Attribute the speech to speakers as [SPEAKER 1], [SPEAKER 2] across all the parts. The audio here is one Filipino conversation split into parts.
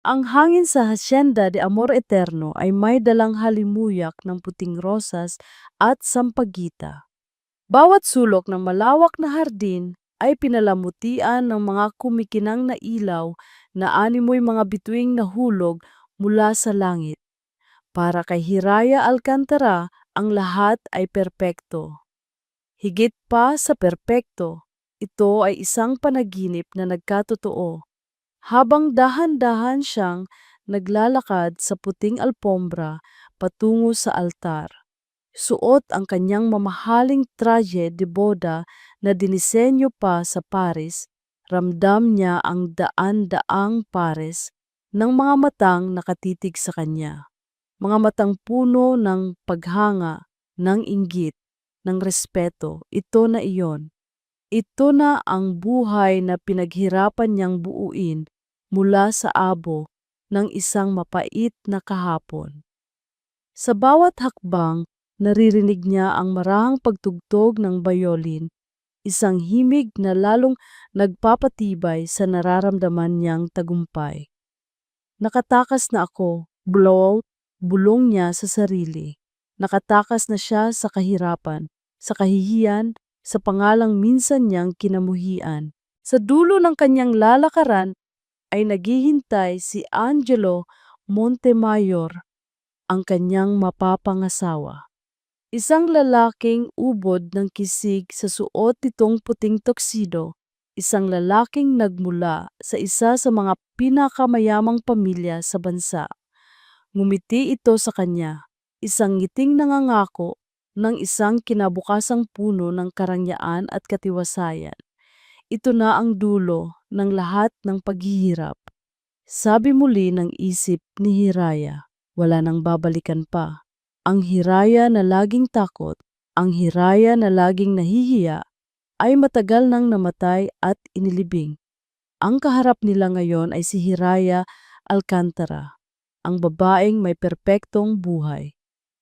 [SPEAKER 1] Ang hangin sa Hacienda de Amor Eterno ay may dalang halimuyak ng puting rosas at sampagita. Bawat sulok ng malawak na hardin ay pinalamutian ng mga kumikinang na ilaw na animoy mga bituing nahulog mula sa langit. Para kay Hiraya Alcantara, ang lahat ay perpekto. Higit pa sa perpekto, ito ay isang panaginip na nagkatotoo. Habang dahan-dahan siyang naglalakad sa puting alpombra patungo sa altar, suot ang kanyang mamahaling traje de boda na dinisenyo pa sa Paris, ramdam niya ang daan-daang pares ng mga matang nakatitig sa kanya. Mga matang puno ng paghanga, ng inggit, ng respeto, ito na iyon. Ito na ang buhay na pinaghirapan niyang buuin mula sa abo ng isang mapait na kahapon. Sa bawat hakbang, naririnig niya ang marahang pagtugtog ng bayolin, isang himig na lalong nagpapatibay sa nararamdaman niyang tagumpay. Nakatakas na ako, bulong niya sa sarili. Nakatakas na siya sa kahirapan, sa kahihiyan, sa pangalang minsan niyang kinamuhian. Sa dulo ng kanyang lalakaran ay naghihintay si Angelo Montemayor, ang kanyang mapapangasawa. Isang lalaking ubod ng kisig sa suot nitong puting tuxedo, isang lalaking nagmula sa isa sa mga pinakamayamang pamilya sa bansa. Ngumiti ito sa kanya, isang ngiting nangangako ng isang kinabukasang puno ng karangyaan at katiwasayan. Ito na ang dulo ng lahat ng paghihirap. Sabi muli ng isip ni Hiraya, wala nang babalikan pa. Ang Hiraya na laging takot, ang Hiraya na laging nahihiya, ay matagal nang namatay at inilibing. Ang kaharap nila ngayon ay si Hiraya Alcantara, ang babaeng may perpektong buhay.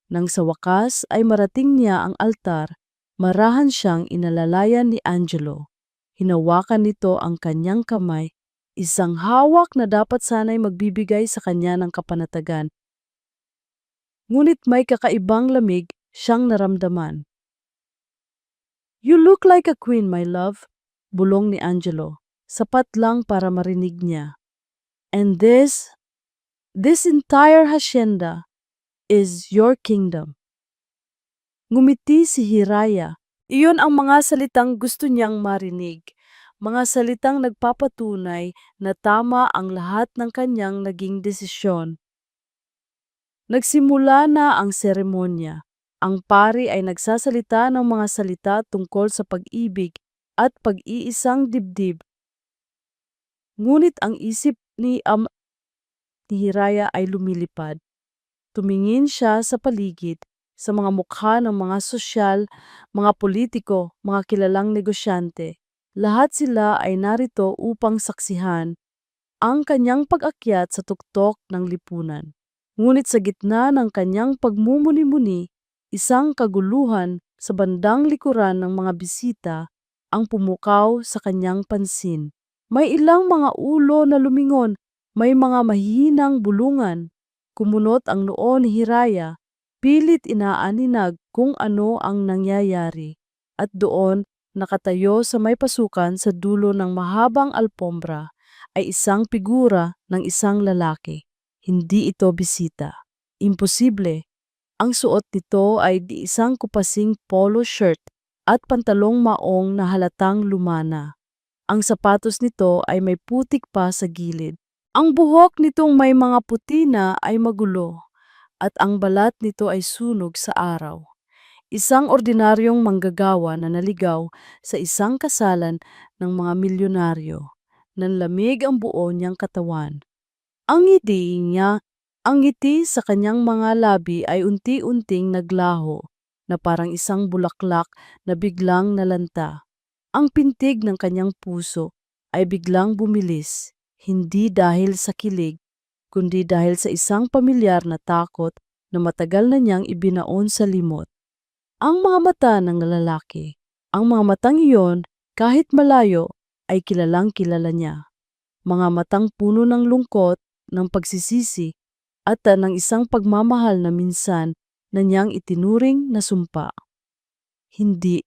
[SPEAKER 1] Nang sa wakas ay marating niya ang altar, marahan siyang inalalayan ni Angelo. Hinawakan nito ang kanyang kamay, isang hawak na dapat sana'y magbibigay sa kanya ng kapanatagan. Ngunit may kakaibang lamig siyang naramdaman. "You look like a queen, my love," bulong ni Angelo, sapat lang para marinig niya. "And this entire hacienda is your kingdom." Ngumiti si Hiraya. Iyon ang mga salitang gusto niyang marinig. Mga salitang nagpapatunay na tama ang lahat ng kanyang naging desisyon. Nagsimula na ang seremonya. Ang pari ay nagsasalita ng mga salita tungkol sa pag-ibig at pag-iisang dibdib. Ngunit ang isip ni Hiraya ay lumilipad. Tumingin siya sa paligid, sa mga mukha ng mga sosyal, mga politiko, mga kilalang negosyante. Lahat sila ay narito upang saksihan ang kanyang pag-akyat sa tuktok ng lipunan. Ngunit sa gitna ng kanyang pagmumuni-muni, isang kaguluhan sa bandang likuran ng mga bisita ang pumukaw sa kanyang pansin. May ilang mga ulo na lumingon, may mga mahihinang bulungan. Kumunot ang noo ni Hiraya, pilit inaaninag kung ano ang nangyayari. At doon, nakatayo sa may pasukan sa dulo ng mahabang alpombra, ay isang figura ng isang lalaki. Hindi ito bisita. Imposible. Ang suot nito ay di isang kupasing polo shirt at pantalong maong na halatang lumana. Ang sapatos nito ay may putik pa sa gilid. Ang buhok nitong may mga puti na ay magulo at ang balat nito ay sunog sa araw. Isang ordinaryong manggagawa na naligaw sa isang kasalan ng mga milyonaryo. Nanlamig ang buo niyang katawan. Ang ngiti sa kanyang mga labi ay unti-unting naglaho na parang isang bulaklak na biglang nalanta. Ang pintig ng kanyang puso ay biglang bumilis, hindi dahil sa kilig, kundi dahil sa isang pamilyar na takot na matagal na niyang ibinaon sa limot. Ang mga mata ng lalaki, ang mga matang iyon, kahit malayo, ay kilalang kilala niya. Mga matang puno ng lungkot, ng pagsisisi at ng isang pagmamahal na minsan na niyang itinuring na sumpa. Hindi,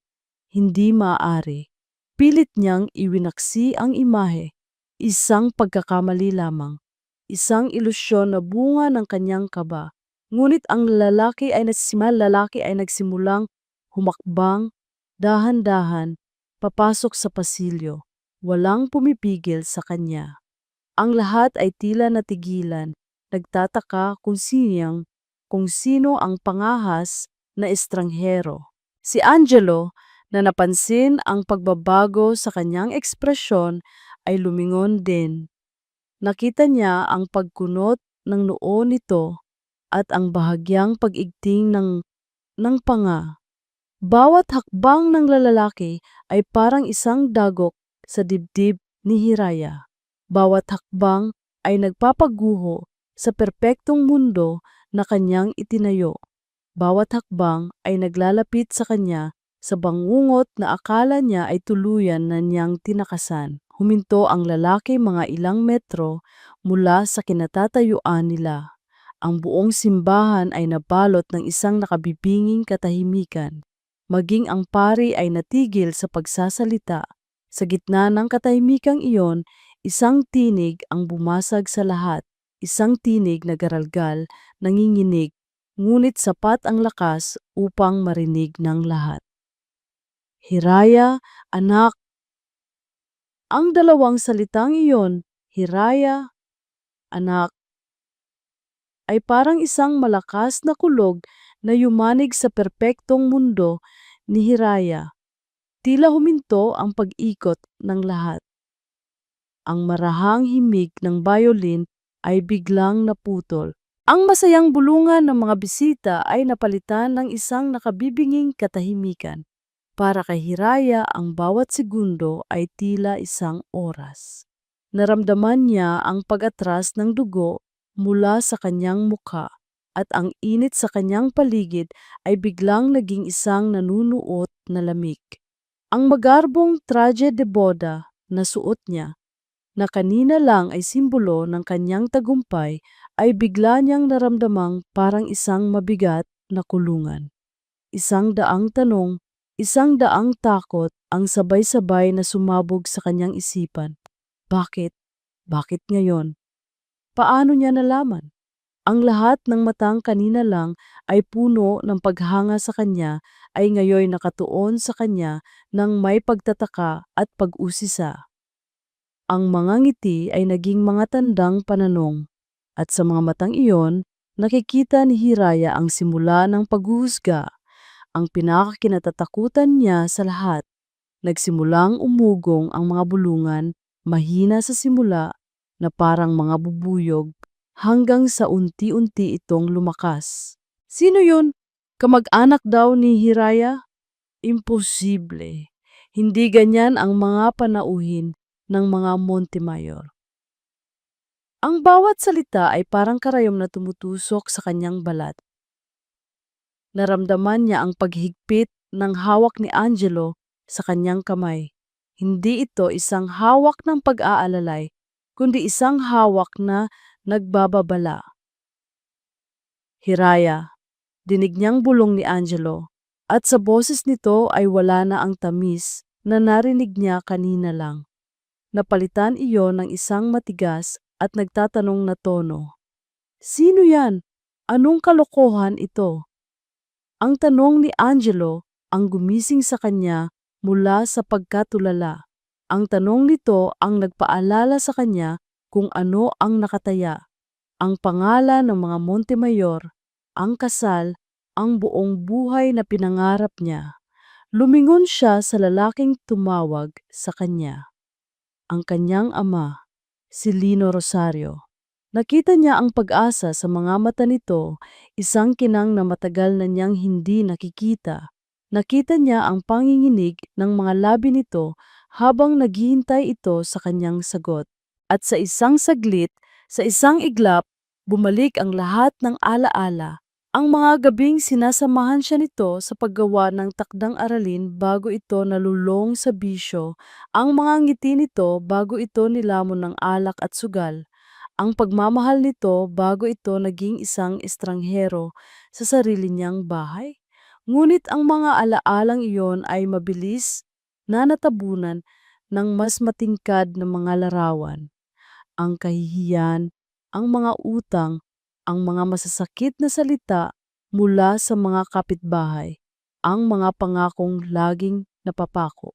[SPEAKER 1] hindi maaari. Pilit niyang iwinaksi ang imahe, isang pagkakamali lamang, isang ilusyon na bunga ng kanyang kaba. Ngunit ang lalaki ay nagsimulang humakbang, dahan-dahan, papasok sa pasilyo. Walang pumipigil sa kanya. Ang lahat ay tila natigilan, nagtataka kung sino ang pangahas na estranghero. Si Angelo, na napansin ang pagbabago sa kanyang ekspresyon, ay lumingon din. Nakita niya ang pagkunot ng noo nito at ang bahagyang pag-igting ng panga. Bawat hakbang ng lalaki ay parang isang dagok sa dibdib ni Hiraya. Bawat hakbang ay nagpapaguho sa perpektong mundo na kanyang itinayo. Bawat hakbang ay naglalapit sa kanya sa bangungot na akala niya ay tuluyan na niyang tinakasan. Huminto ang lalaki mga ilang metro mula sa kinatatayuan nila. Ang buong simbahan ay nabalot ng isang nakabibinging katahimikan. Maging ang pari ay natigil sa pagsasalita. Sa gitna ng katahimikang iyon, isang tinig ang bumasag sa lahat. Isang tinig na garalgal, nanginginig, ngunit sapat ang lakas upang marinig ng lahat. Hiraya, anak. Ang dalawang salitang iyon, Hiraya, anak, ay parang isang malakas na kulog na yumanig sa perpektong mundo ni Hiraya. Tila huminto ang pag-ikot ng lahat. Ang marahang himig ng violin ay biglang naputol. Ang masayang bulungan ng mga bisita ay napalitan ng isang nakabibinging katahimikan. Para kay Hiraya, ang bawat segundo ay tila isang oras. Naramdaman niya ang pag-atras ng dugo mula sa kanyang mukha at ang init sa kanyang paligid ay biglang naging isang nanunuot na lamig. Ang magarbong traje de boda na suot niya, na kanina lang ay simbolo ng kanyang tagumpay, ay bigla niyang naramdamang parang isang mabigat na kulungan. Isang daang tanong, isang daang takot ang sabay-sabay na sumabog sa kanyang isipan. Bakit? Bakit ngayon? Paano niya nalaman? Ang lahat ng matang kanina lang ay puno ng paghanga sa kanya ay ngayoy nakatuon sa kanya ng may pagtataka at pag-usisa. Ang mga ngiti ay naging mga tandang pananong, at sa mga matang iyon, nakikita ni Hiraya ang simula ng paghuhusga, ang pinakakinatatakutan niya sa lahat. Nagsimulang umugong ang mga bulungan, mahina sa simula na parang mga bubuyog, hanggang sa unti-unti itong lumakas. Sino yun? Kamag-anak daw ni Hiraya? Imposible. Hindi ganyan ang mga panauhin ng mga Montemayor. Ang bawat salita ay parang karayom na tumutusok sa kanyang balat. Naramdaman niya ang paghigpit ng hawak ni Angelo sa kanyang kamay. Hindi ito isang hawak ng pag-aalalay, kundi isang hawak na nagbababala. Hiraya, dinig niyang bulong ni Angelo, at sa boses nito ay wala na ang tamis na narinig niya kanina lang. Napalitan iyon ng isang matigas at nagtatanong na tono. Sino yan? Anong kalokohan ito? Ang tanong ni Angelo ang gumising sa kanya mula sa pagkatulala. Ang tanong nito ang nagpaalala sa kanya kung ano ang nakataya. Ang pangalan ng mga Montemayor, ang kasal, ang buong buhay na pinangarap niya. Lumingon siya sa lalaking tumawag sa kanya. Ang kanyang ama, si Lino Rosario. Nakita niya ang pag-asa sa mga mata nito, isang kinang na matagal na niyang hindi nakikita. Nakita niya ang panginginig ng mga labi nito habang naghihintay ito sa kanyang sagot. At sa isang saglit, sa isang iglap, bumalik ang lahat ng alaala. Ang mga gabing sinasamahan siya nito sa paggawa ng takdang aralin bago ito nalulong sa bisyo, ang mga ngiti nito bago ito nilamon ng alak at sugal, ang pagmamahal nito bago ito naging isang estranghero sa sarili niyang bahay. Ngunit ang mga alaalang iyon ay mabilis na natabunan ng mas matingkad na mga larawan. Ang kahihiyan, ang mga utang, ang mga masasakit na salita mula sa mga kapitbahay, ang mga pangakong laging napapako.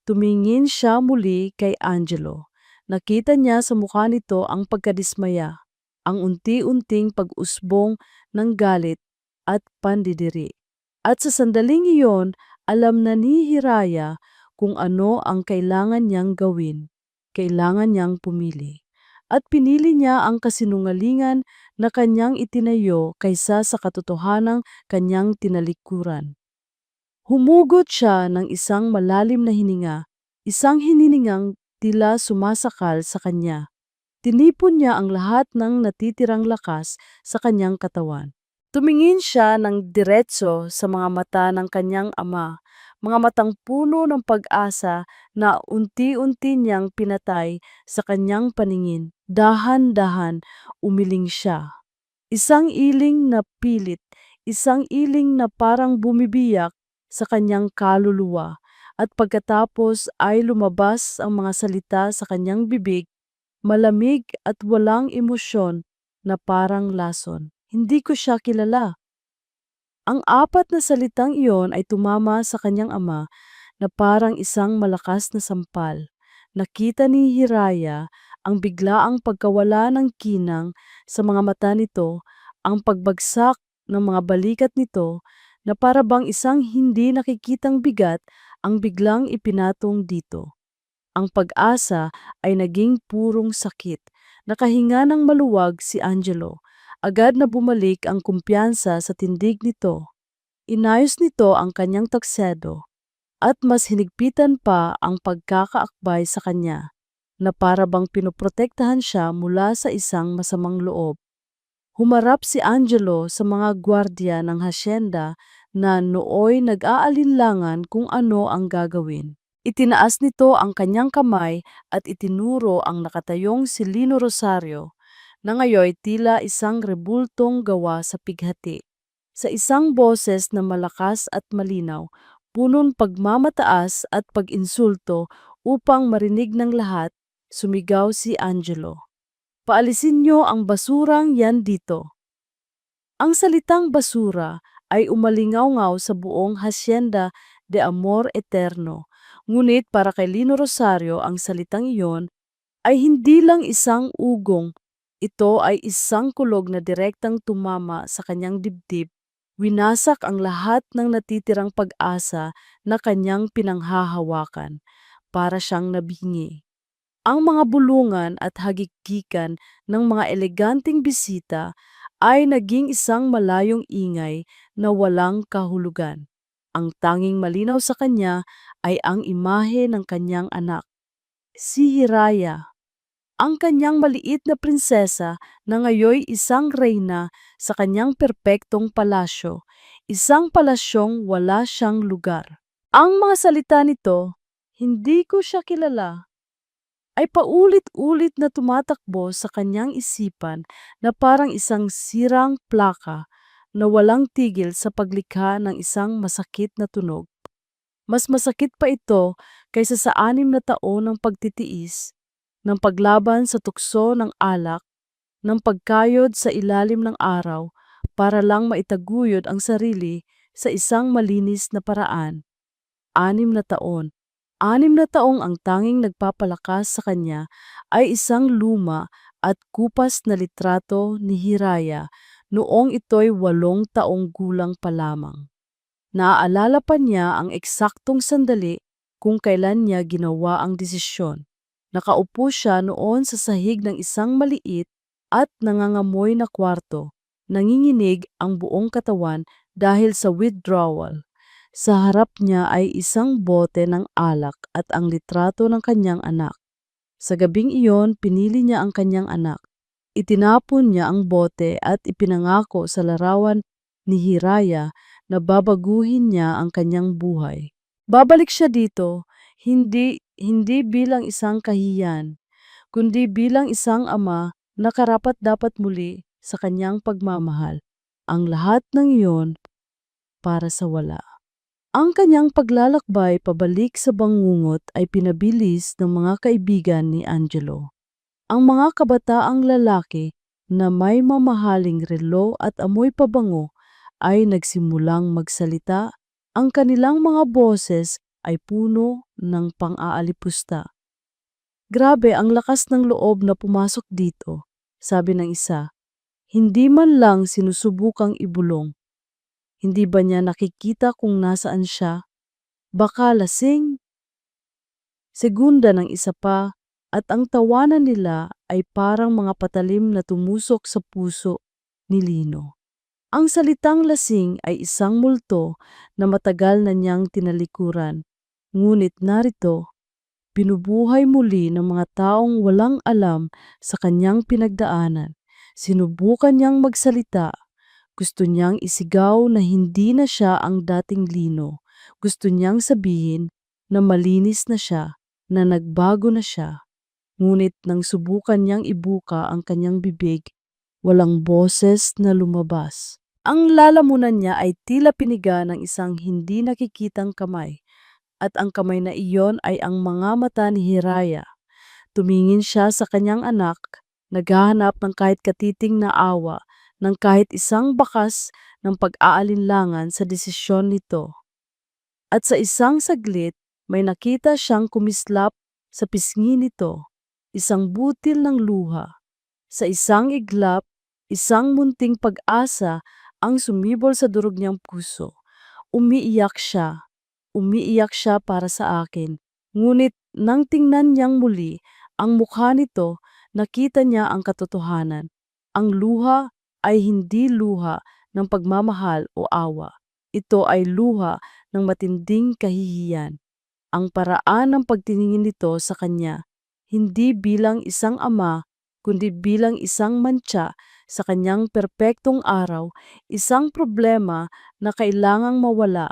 [SPEAKER 1] Tumingin siya muli kay Angelo. Nakita niya sa mukha nito ang pagkadismaya, ang unti-unting pag-usbong ng galit at pandidiri. At sa sandaling iyon, alam na ni Hiraya kung ano ang kailangan niyang gawin. Kailangan niyang pumili. At pinili niya ang kasinungalingan na kanyang itinayo kaysa sa katotohanang kanyang tinalikuran. Humugot siya ng isang malalim na hininga, isang hininingang tila sumasakal sa kanya. Tinipon niya ang lahat ng natitirang lakas sa kanyang katawan. Tumingin siya ng diretso sa mga mata ng kanyang ama, mga matang puno ng pag-asa na unti-unti niyang pinatay sa kanyang paningin. Dahan-dahan umiling siya. Isang iling na pilit, isang iling na parang bumibiyak sa kanyang kaluluwa, at pagkatapos ay lumabas ang mga salita sa kanyang bibig, malamig at walang emosyon na parang lason. Hindi ko siya kilala. Ang apat na salitang iyon ay tumama sa kanyang ama na parang isang malakas na sampal. Nakita ni Hiraya ang biglaang pagkawala ng kinang sa mga mata nito, ang pagbagsak ng mga balikat nito na para bang isang hindi nakikitang bigat ang biglang ipinatong dito. Ang pag-asa ay naging purong sakit. Nakahinga ng maluwag si Angelo. Agad na bumalik ang kumpiyansa sa tindig nito. Inayos nito ang kanyang tuxedo at mas hinigpitan pa ang pagkakaakbay sa kanya na para bang pinoprotektahan siya mula sa isang masamang loob. Humarap si Angelo sa mga gwardya ng hasyenda na nooy nag-aalinlangan kung ano ang gagawin. Itinaas nito ang kanyang kamay at itinuro ang nakatayong si Lino Rosario na ngayoy tila isang rebultong gawa sa pighati. Sa isang boses na malakas at malinaw, punong pagmamataas at pag-insulto upang marinig ng lahat, sumigaw si Angelo. Paalisin niyo ang basurang yan dito. Ang salitang basura ay umalingaw-ngaw sa buong Hacienda de Amor Eterno. Ngunit para kay Lino Rosario ang salitang iyon ay hindi lang isang ugong. Ito ay isang kulog na direktang tumama sa kanyang dibdib. Winasak ang lahat ng natitirang pag-asa na kanyang pinanghahawakan. Para siyang nabingi. Ang mga bulungan at hagikgikan ng mga eleganteng bisita ay naging isang malayong ingay na walang kahulugan. Ang tanging malinaw sa kanya ay ang imahe ng kanyang anak, si Hiraya, ang kanyang maliit na prinsesa na ngayoy isang reyna sa kanyang perpektong palasyo, isang palasyong wala siyang lugar. Ang mga salita nito, hindi ko siya kilala, ay paulit-ulit na tumatakbo sa kanyang isipan na parang isang sirang plaka na walang tigil sa paglikha ng isang masakit na tunog. Mas masakit pa ito kaysa sa 6 na taon ng pagtitiis, ng paglaban sa tukso ng alak, ng pagkayod sa ilalim ng araw para lang maitaguyod ang sarili sa isang malinis na paraan. 6 na taon. 6 na taong ang tanging nagpapalakas sa kanya ay isang luma at kupas na litrato ni Hiraya noong ito'y 8 taong gulang pa lamang. Naaalala pa niya ang eksaktong sandali kung kailan niya ginawa ang desisyon. Nakaupo siya noon sa sahig ng isang maliit at nangangamoy na kwarto. Nanginginig ang buong katawan dahil sa withdrawal. Sa harap niya ay isang bote ng alak at ang litrato ng kanyang anak. Sa gabing iyon, pinili niya ang kanyang anak. Itinapon niya ang bote at ipinangako sa larawan ni Hiraya na babaguhin niya ang kanyang buhay. Babalik siya dito, hindi bilang isang kahiyan, kundi bilang isang ama nakarapat-dapat muli sa kanyang pagmamahal. Ang lahat ng iyon para sa wala. Ang kanyang paglalakbay pabalik sa bangungot ay pinabilis ng mga kaibigan ni Angelo. Ang mga kabataang lalaki na may mamahaling relo at amoy pabango ay nagsimulang magsalita. Ang kanilang mga boses ay puno ng pang-aalipusta. Grabe ang lakas ng loob na pumasok dito, sabi ng isa. Hindi man lang sinusubukang ibulong. Hindi ba niya nakikita kung nasaan siya? Baka lasing? Segunda ng isa pa, at ang tawanan nila ay parang mga patalim na tumusok sa puso ni Lino. Ang salitang lasing ay isang multo na matagal na niyang tinalikuran. Ngunit narito, binubuhay muli ng mga taong walang alam sa kanyang pinagdaanan. Sinubukan niyang magsalita. Gusto niyang isigaw na hindi na siya ang dating Lino. Gusto niyang sabihin na malinis na siya, na nagbago na siya. Ngunit nang subukan niyang ibuka ang kanyang bibig, walang boses na lumabas. Ang lalamunan niya ay tila piniga ng isang hindi nakikitang kamay. At ang kamay na iyon ay ang mga mata ni Hiraya. Tumingin siya sa kanyang anak, naghahanap ng kahit katiting na awa, ng kahit isang bakas ng pag-aalinlangan sa desisyon nito. At sa isang saglit, may nakita siyang kumislap sa pisngi nito, isang butil ng luha. Sa isang iglap, isang munting pag-asa ang sumibol sa durog niyang puso. Umiiyak siya para sa akin. Ngunit nang tingnan niyang muli ang mukha nito, nakita niya ang katotohanan. Ang luha ay hindi luha ng pagmamahal o awa. Ito ay luha ng matinding kahihiyan. Ang paraan ng pagtingin nito sa kanya, hindi bilang isang ama, kundi bilang isang mantsa sa kanyang perpektong araw, isang problema na kailangang mawala.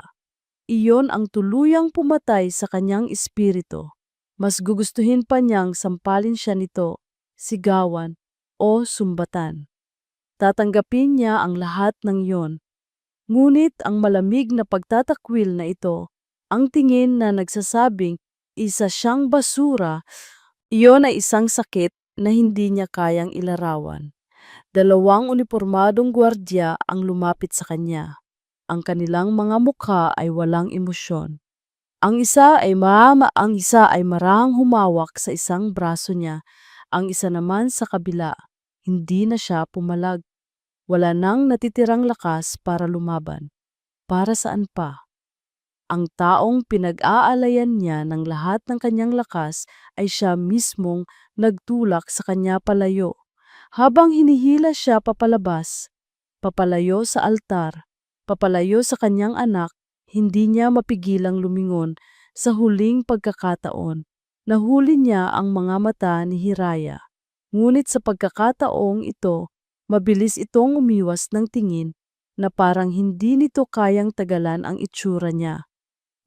[SPEAKER 1] Iyon ang tuluyang pumatay sa kanyang espiritu. Mas gugustuhin pa niyang sampalin siya nito, sigawan o sumbatan. Tatanggapin niya ang lahat ng iyon. Ngunit ang malamig na pagtatakwil na ito, ang tingin na nagsasabing isa siyang basura, iyon ay isang sakit na hindi niya kayang ilarawan. Dalawang unipormadong gwardiya ang lumapit sa kanya. Ang kanilang mga mukha ay walang emosyon. Ang isa ay marahang humawak sa isang braso niya, ang isa naman sa kabila. Hindi na siya pumalag. Wala nang natitirang lakas para lumaban. Para saan pa? Ang taong pinag-aalayan niya ng lahat ng kanyang lakas ay siya mismong nagtulak sa kanya palayo. Habang hinihila siya papalabas, papalayo sa altar, papalayo sa kanyang anak, hindi niya mapigilang lumingon sa huling pagkakataon. Nahuli niya ang mga mata ni Hiraya. Ngunit sa pagkakataong ito, mabilis itong umiwas ng tingin na parang hindi nito kayang tagalan ang itsura niya.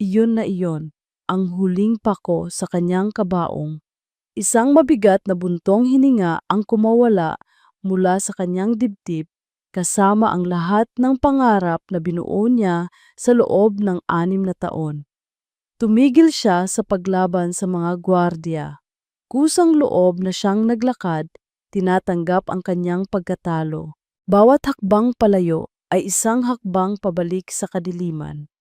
[SPEAKER 1] Iyon na iyon, ang huling pako sa kanyang kabaong. Isang mabigat na buntong hininga ang kumawala mula sa kanyang dibdib kasama ang lahat ng pangarap na binuo niya sa loob ng 6 na taon. Tumigil siya sa paglaban sa mga gwardiya. Kusang loob na siyang naglakad, tinatanggap ang kanyang pagkatalo. Bawat hakbang palayo ay isang hakbang pabalik sa kadiliman.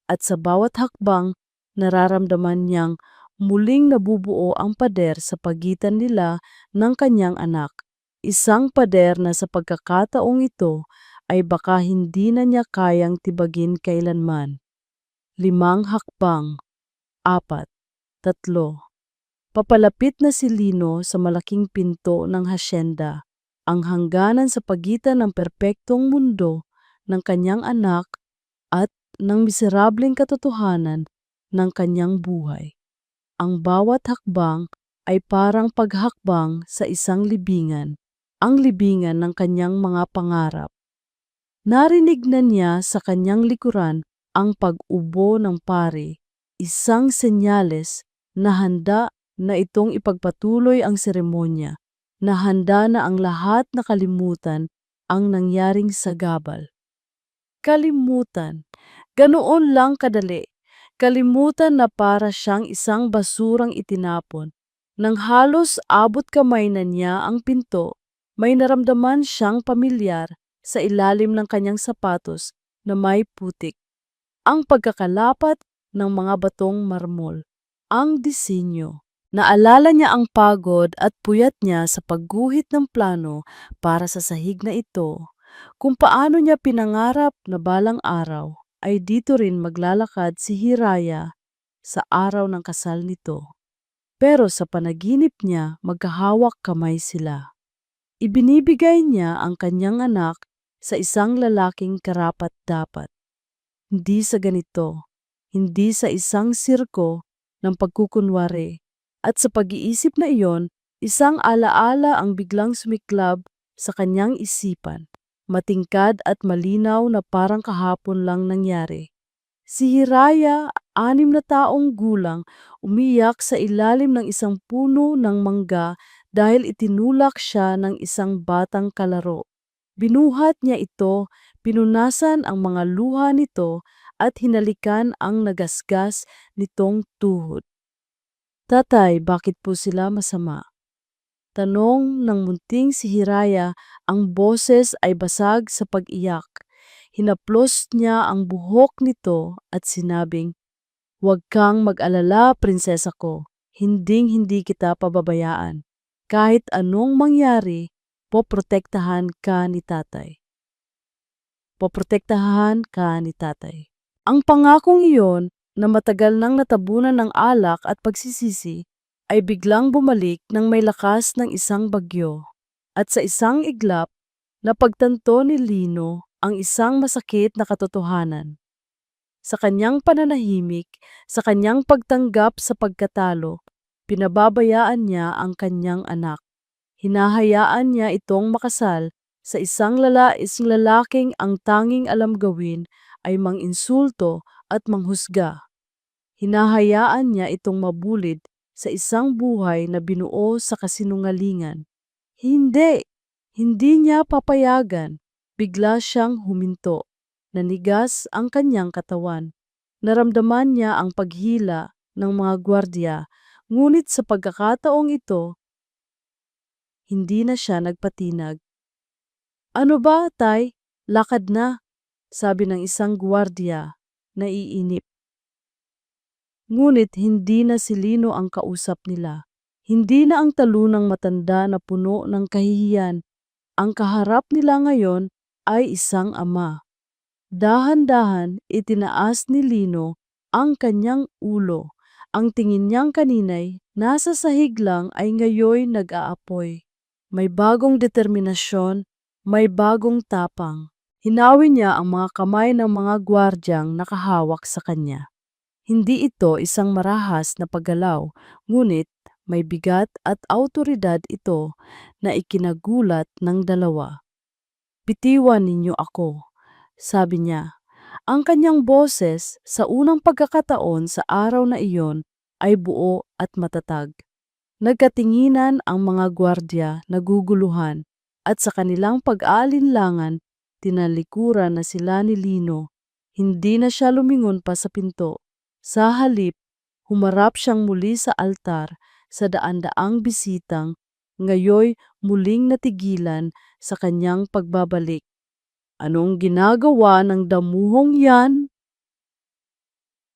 [SPEAKER 1] At sa bawat hakbang, nararamdaman niyang muling nabubuo ang pader sa pagitan nila ng kanyang anak. Isang pader na sa pagkakataong ito ay baka hindi na niya kayang tibagin kailanman. 5 hakbang, 4, 3. Papalapit na si Lino sa malaking pinto ng hasyenda, ang hangganan sa pagitan ng perpektong mundo ng kanyang anak at ng miserableng katotohanan ng kanyang buhay. Ang bawat hakbang ay parang paghakbang sa isang libingan, ang libingan ng kanyang mga pangarap. Narinig na niya sa kanyang likuran ang pag-ubo ng pari, isang senyales na handa na itong ipagpatuloy ang seremonya. na handa na ang lahat na kalimutan ang nangyaring sagabal. Kalimutan. Ganoon lang kadali. Kalimutan na para siyang isang basurang itinapon. Nang halos abot kamay na niya ang pinto, may naramdaman siyang pamilyar sa ilalim ng kanyang sapatos na may putik. Ang pagkakalapat ng mga batong marmol. Ang disenyo. Naalala niya ang pagod at puyat niya sa pagguhit ng plano para sa sahig na ito, kung paano niya pinangarap na balang araw ay dito rin maglalakad si Hiraya sa araw ng kasal nito. Pero sa panaginip niya, magkahawak kamay sila. Ibinibigay niya ang kanyang anak sa isang lalaking karapat-dapat. Hindi sa ganito, hindi sa isang sirko ng pagkukunwari. At sa pag-iisip na iyon, isang alaala ang biglang sumiklab sa kanyang isipan. Matingkad at malinaw na parang kahapon lang nangyari. Si Hiraya, 6 na taong gulang, umiyak sa ilalim ng isang puno ng mangga dahil itinulak siya ng isang batang kalaro. Binuhat niya ito, pinunasan ang mga luha nito at hinalikan ang nagasgas nitong tuhod. Tatay, bakit po sila masama? Tanong ng munting si Hiraya, ang boses ay basag sa pag-iyak. Hinaplos niya ang buhok nito at sinabing, "Huwag kang mag-alala, prinsesa ko. Hinding-hindi kita pababayaan. Kahit anong mangyari, poprotektahan ka ni tatay." Poprotektahan ka ni tatay. Ang pangakong iyon na matagal nang natabunan ng alak at pagsisisi ay biglang bumalik ng may lakas ng isang bagyo. At sa isang iglap, napagtanto ni Lino ang isang masakit na katotohanan. Sa kanyang pananahimik, sa kanyang pagtanggap sa pagkatalo, pinababayaan niya ang kanyang anak. Hinahayaan niya itong makasal sa isang lalaking ang tanging alam gawin ay manginsulto at manghusga. Hinahayaan niya itong mabulid sa isang buhay na binuo sa kasinungalingan. Hindi! Hindi niya papayagan. Bigla siyang huminto. Nanigas ang kanyang katawan. Naramdaman niya ang paghila ng mga gwardiya, ngunit sa pagkakataong ito, hindi na siya nagpatinag. "Ano ba, tay? Lakad na," sabi ng isang gwardiya, naiinip. Ngunit hindi na si Lino ang kausap nila. Hindi na ang talunang matanda na puno ng kahihiyan. Ang kaharap nila ngayon ay isang ama. Dahan-dahan itinaas ni Lino ang kanyang ulo. Ang tingin niyang kaninay nasa sahig lang ay ngayoy nag-aapoy. May bagong determinasyon, may bagong tapang. Hinawi niya ang mga kamay ng mga gwardyang nakahawak sa kanya. Hindi ito isang marahas na paggalaw, ngunit may bigat at awtoridad ito na ikinagulat ng dalawa. "Bitiwan ninyo ako," sabi niya. Ang kanyang boses sa unang pagkakataon sa araw na iyon ay buo at matatag. Nagkatinginan ang mga gwardya, naguguluhan, at sa kanilang pag-aalinlangan, tinalikuran na sila ni Lino. Hindi na siya lumingon pa sa pinto. Sa halip, humarap siyang muli sa altar sa daan-daang bisitang ngayoy muling natigilan sa kanyang pagbabalik. "Anong ginagawa ng damuhong yan?"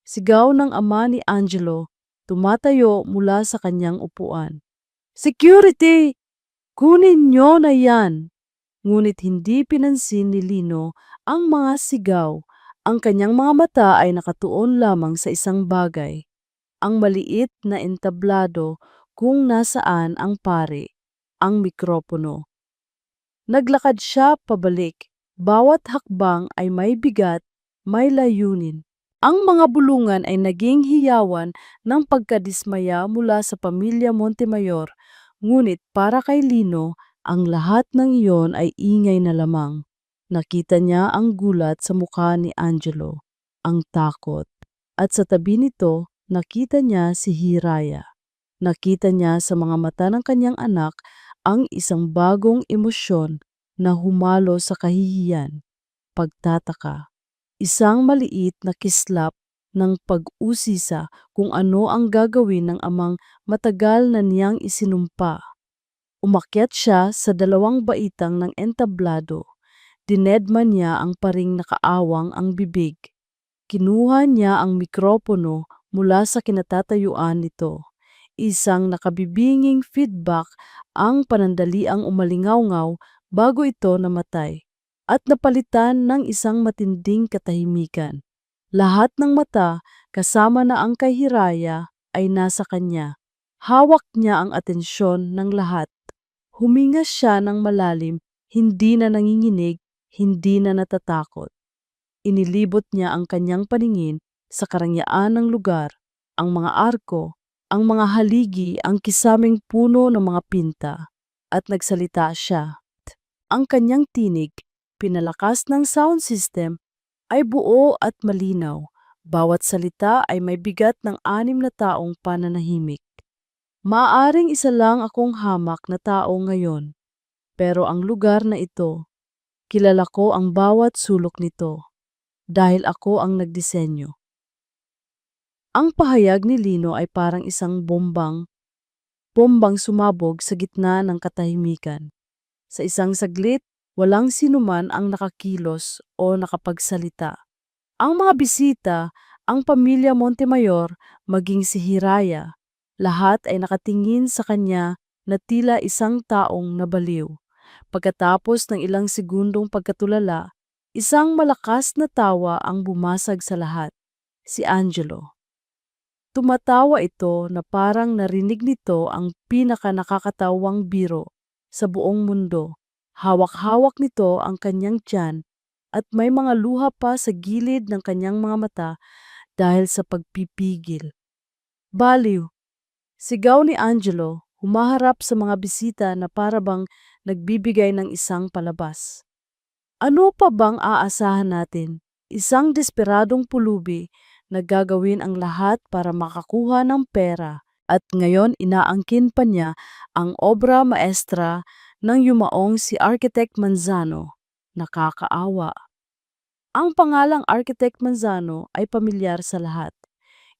[SPEAKER 1] Sigaw ng ama ni Angelo, tumatayo mula sa kanyang upuan. "Security! Kunin niyo na yan!" Ngunit hindi pinansin ni Lino ang mga sigaw. Ang kanyang mga mata ay nakatuon lamang sa isang bagay, ang maliit na entablado kung nasaan ang pari, ang mikropono. Naglakad siya pabalik. Bawat hakbang ay may bigat, may layunin. Ang mga bulungan ay naging hiyawan ng pagkadismaya mula sa pamilya Montemayor, ngunit para kay Lino, ang lahat ng iyon ay ingay na lamang. Nakita niya ang gulat sa mukha ni Angelo, ang takot, at sa tabi nito, nakita niya si Hiraya. Nakita niya sa mga mata ng kanyang anak ang isang bagong emosyon na humalo sa kahihiyan, pagtataka, isang maliit na kislap ng pag-usisa kung ano ang gagawin ng amang matagal na niyang isinumpa. Umakyat siya sa 2 baitang ng entablado. Dinedma niya ang paring nakaawang ang bibig. Kinuha niya ang mikropono mula sa kinatatayuan nito. Isang nakabibinging feedback ang panandaliang umalingaw-ngaw bago ito namatay at napalitan ng isang matinding katahimikan. Lahat ng mata, kasama na ang kay Hiraya, ay nasa kanya. Hawak niya ang atensyon ng lahat. Huminga siya ng malalim, hindi na nanginginig, hindi na natatakot. Inilibot niya ang kanyang paningin sa karangyaan ng lugar, ang mga arko, ang mga haligi, ang kisaming puno ng mga pinta, at nagsalita siya. Ang kanyang tinig, pinalakas ng sound system, ay buo at malinaw. Bawat salita ay may bigat ng 6 na taong pananahimik. Maaring isa lang akong hamak na tao ngayon, pero ang lugar na ito, kilala ko ang bawat sulok nito dahil ako ang nagdisenyo. Ang pahayag ni Lino ay parang isang bombang sumabog sa gitna ng katahimikan. Sa isang saglit, walang sinuman ang nakakilos o nakapagsalita. Ang mga bisita, ang pamilya Montemayor, maging si Hiraya, lahat ay nakatingin sa kanya na tila isang taong nabaliw. Pagkatapos ng ilang segundong pagkatulala, isang malakas na tawa ang bumasag sa lahat, si Angelo. Tumatawa ito na parang narinig nito ang pinakanakakatawang biro sa buong mundo. Hawak-hawak nito ang kanyang tiyan at may mga luha pa sa gilid ng kanyang mga mata dahil sa pagpipigil. Baliw, sigaw ni Angelo, humaharap sa mga bisita na parabang nagbibigay ng isang palabas. Ano pa bang aasahan natin? Isang desperadong pulubi na gagawin ang lahat para makakuha ng pera at ngayon inaangkin pa niya ang obra maestra ng yumaong si Architect Manzano. Nakakaawa. Ang pangalang Architect Manzano ay pamilyar sa lahat.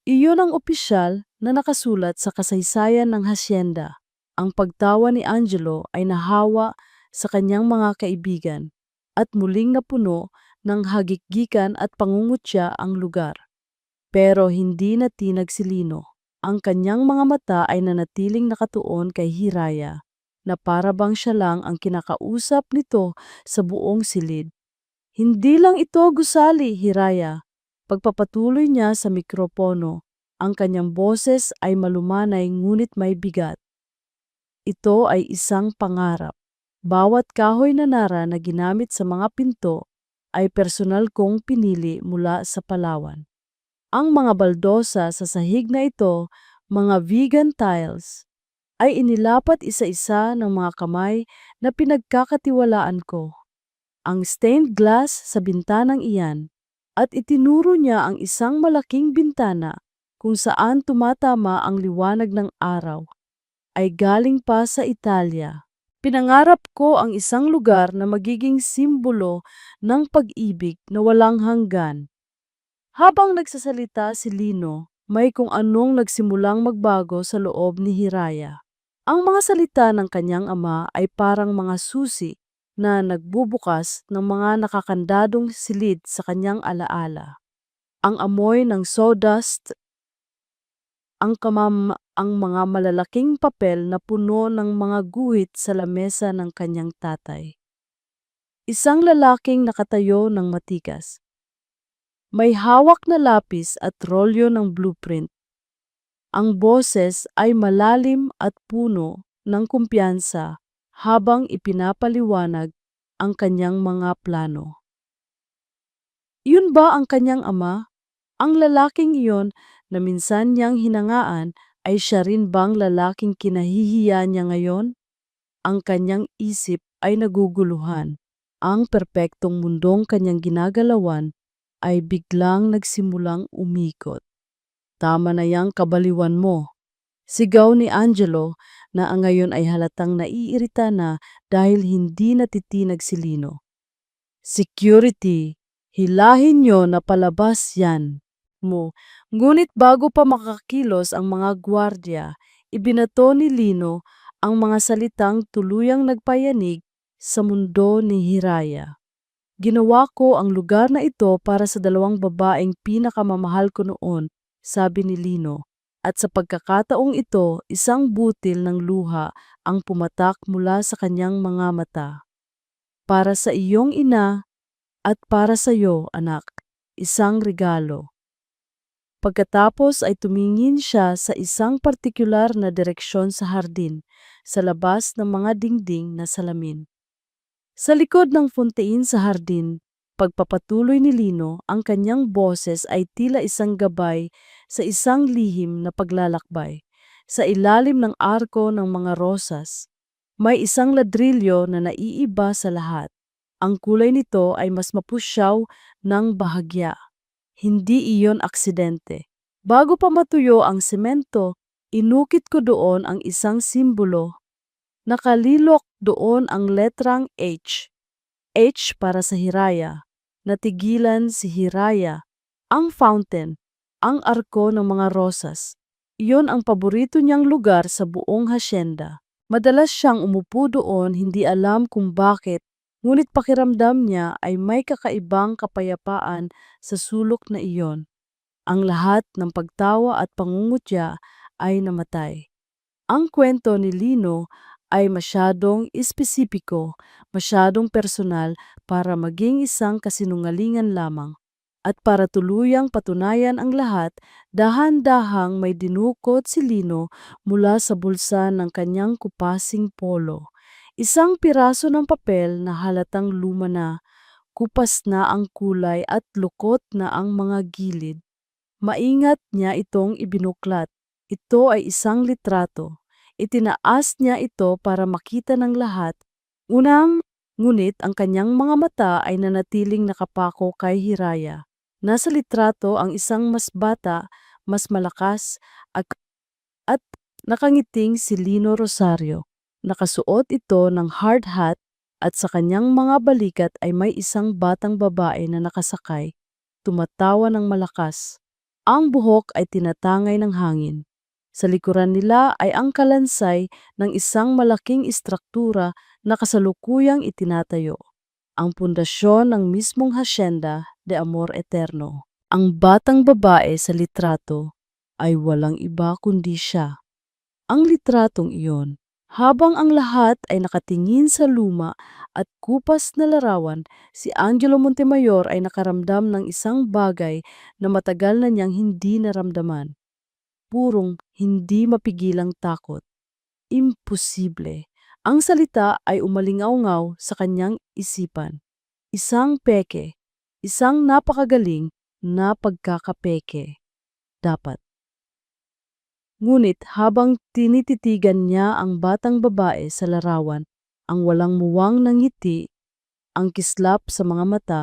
[SPEAKER 1] Iyon ang opisyal na nakasulat sa kasaysayan ng hasyenda. Ang pagtawa ni Angelo ay nahawa sa kanyang mga kaibigan at muling napuno ng hagikgikan at pangungutya ang lugar. Pero hindi natinag si Lino. Ang kanyang mga mata ay nanatiling nakatuon kay Hiraya na parabang siya lang ang kinakausap nito sa buong silid. Hindi lang ito gusali, Hiraya. Pagpapatuloy niya sa mikropono, ang kanyang boses ay malumanay ngunit may bigat. Ito ay isang pangarap. Bawat kahoy na nara na ginamit sa mga pinto ay personal kong pinili mula sa Palawan. Ang mga baldosa sa sahig na ito, mga vegan tiles, ay inilapat isa-isa ng mga kamay na pinagkakatiwalaan ko. Ang stained glass sa bintanang iyan at itinuro niya ang isang malaking bintana kung saan tumatama ang liwanag ng araw ay galing pa sa Italia. Pinangarap ko ang isang lugar na magiging simbolo ng pag-ibig na walang hanggan. Habang nagsasalita si Lino, may kung anong nagsimulang magbago sa loob ni Hiraya. Ang mga salita ng kanyang ama ay parang mga susi na nagbubukas ng mga nakakandadong silid sa kanyang alaala. Ang amoy ng sawdust, ang mga malalaking papel na puno ng mga guhit sa lamesa ng kanyang tatay. Isang lalaking nakatayo ng matikas. May hawak na lapis at rolyo ng blueprint. Ang boses ay malalim at puno ng kumpiyansa habang ipinapaliwanag ang kanyang mga plano. Yun ba ang kanyang ama? Ang lalaking iyon na minsan niyang hinangaan ay siya rin bang lalaking kinahihiya niya ngayon? Ang kanyang isip ay naguguluhan. Ang perpektong mundong kanyang ginagalawan ay biglang nagsimulang umikot. Tama na yang kabaliwan mo. Sigaw ni Angelo na ang ngayon ay halatang naiirita na dahil hindi natitinag si Lino. Security, hilahin nyo na palabas yan mo. Ngunit bago pa makakilos ang mga gwardya, ibinato ni Lino ang mga salitang tuluyang nagpayanig sa mundo ni Hiraya. Ginawa ko ang lugar na ito para sa dalawang babaeng pinakamamahal ko noon, sabi ni Lino. At sa pagkakataong ito, isang butil ng luha ang pumatak mula sa kanyang mga mata. Para sa iyong ina at para sa iyo, anak, isang regalo. Pagkatapos ay tumingin siya sa isang partikular na direksyon sa hardin, sa labas ng mga dingding na salamin. Sa likod ng fontaine sa hardin, pagpapatuloy ni Lino, ang kanyang boses ay tila isang gabay sa isang lihim na paglalakbay. Sa ilalim ng arko ng mga rosas, may isang ladrilyo na naiiba sa lahat. Ang kulay nito ay mas mapusyaw ng bahagya. Hindi iyon aksidente. Bago pa matuyo ang semento, inukit ko doon ang isang simbolo. Nakalilok doon ang letrang H. H para sa Hiraya. Natigilan si Hiraya. Ang fountain, ang arko ng mga rosas. Iyon ang paborito niyang lugar sa buong hasyenda. Madalas siyang umupo doon, hindi alam kung bakit, ngunit pakiramdam niya ay may kakaibang kapayapaan sa sulok na iyon. Ang lahat ng pagtawa at pangungutya ay namatay. Ang kwento ni Lino ay masyadong espesipiko, masyadong personal para maging isang kasinungalingan lamang. At para tuluyang patunayan ang lahat, dahan-dahang may dinukot si Lino mula sa bulsa ng kanyang kupasing polo. Isang piraso ng papel na halatang luma na, kupas na ang kulay at lukot na ang mga gilid. Maingat niya itong ibinuklat. Ito ay isang litrato. Itinaas niya ito para makita ng lahat. Ngunit ang kanyang mga mata ay nanatiling nakapako kay Hiraya. Nasa litrato ang isang mas bata, mas malakas, at nakangiting si Lino Rosario. Nakasuot ito ng hard hat at sa kanyang mga balikat ay may isang batang babae na nakasakay, tumatawa ng malakas. Ang buhok ay tinatangay ng hangin. Sa likuran nila ay ang kalansay ng isang malaking istruktura na kasalukuyang itinatayo. Ang pundasyon ng mismong hasyenda de Amor Eterno. Ang batang babae sa litrato ay walang iba kundi siya. Ang litratong iyon, habang ang lahat ay nakatingin sa luma at kupas na larawan, si Angelo Montemayor ay nakaramdam ng isang bagay na matagal na niyang hindi naramdaman. Purong hindi mapigilang takot. Imposible. Ang salita ay umalingaw-ngaw sa kanyang isipan. Isang peke, isang napakagaling na pagkakapeke. Dapat. Ngunit habang tinititigan niya ang batang babae sa larawan, ang walang muwang ng ngiti, ang kislap sa mga mata,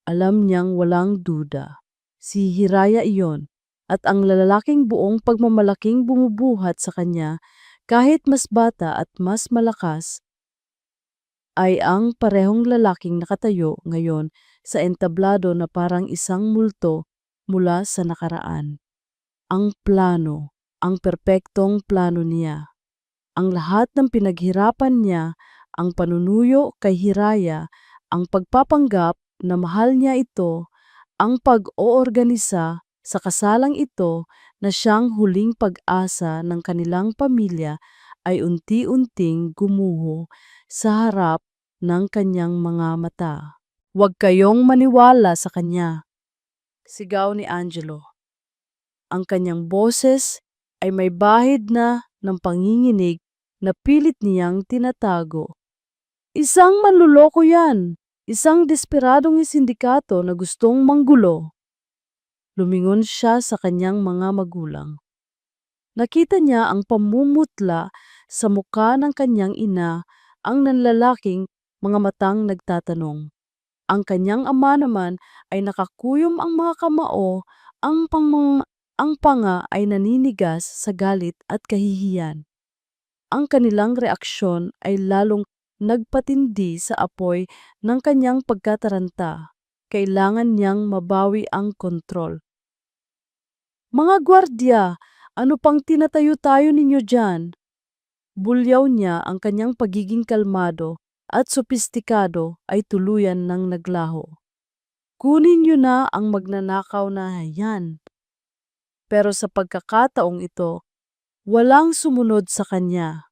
[SPEAKER 1] alam niyang walang duda. Si Hiraya iyon, at ang lalaking buong pagmamalaking bumubuhat sa kanya, kahit mas bata at mas malakas, ay ang parehong lalaking nakatayo ngayon sa entablado na parang isang multo mula sa nakaraan. Ang plano, ang perpektong plano niya. Ang lahat ng pinaghirapan niya, ang panunuyo kay Hiraya, ang pagpapanggap na mahal niya ito, ang pag-oorganisa sa kasalang ito na siyang huling pag-asa ng kanilang pamilya ay unti-unting gumuho sa harap ng kanyang mga mata. Huwag kayong maniwala sa kanya, sigaw ni Angelo. Ang kanyang boses ay may bahid na ng panginginig na pilit niyang tinatago. Isang manluloko yan! Isang desperadong sindikato na gustong manggulo. Lumingon siya sa kanyang mga magulang. Nakita niya ang pamumutla sa muka ng kanyang ina, ang nanlalaking mga matang nagtatanong. Ang kanyang ama naman ay nakakuyom ang mga kamao, ang ang panga ay naninigas sa galit at kahihiyan. Ang kanilang reaksyon ay lalong nagpatindi sa apoy ng kanyang pagkataranta. Kailangan niyang mabawi ang kontrol. Mga gwardya, ano pang tinatayo-tayo ninyo dyan? Bulyaw niya, ang kanyang pagiging kalmado at sopistikado ay tuluyan ng naglaho. Kunin niyo na ang magnanakaw na yan. Pero sa pagkakataong ito, walang sumunod sa kanya.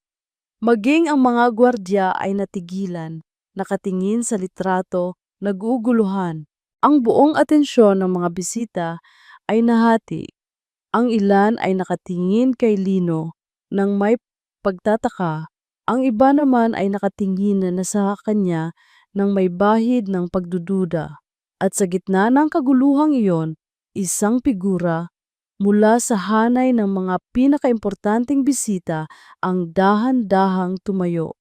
[SPEAKER 1] Maging ang mga gwardya ay natigilan, nakatingin sa litrato, naguguluhan. Ang buong atensyon ng mga bisita ay nahati. Ang ilan ay nakatingin kay Lino nang may pagtataka, ang iba naman ay nakatingin na sa kanya nang may bahid ng pagdududa. At sa gitna ng kaguluhang iyon, isang figura mula sa hanay ng mga pinakaimportanteng bisita ang dahan-dahang tumayo.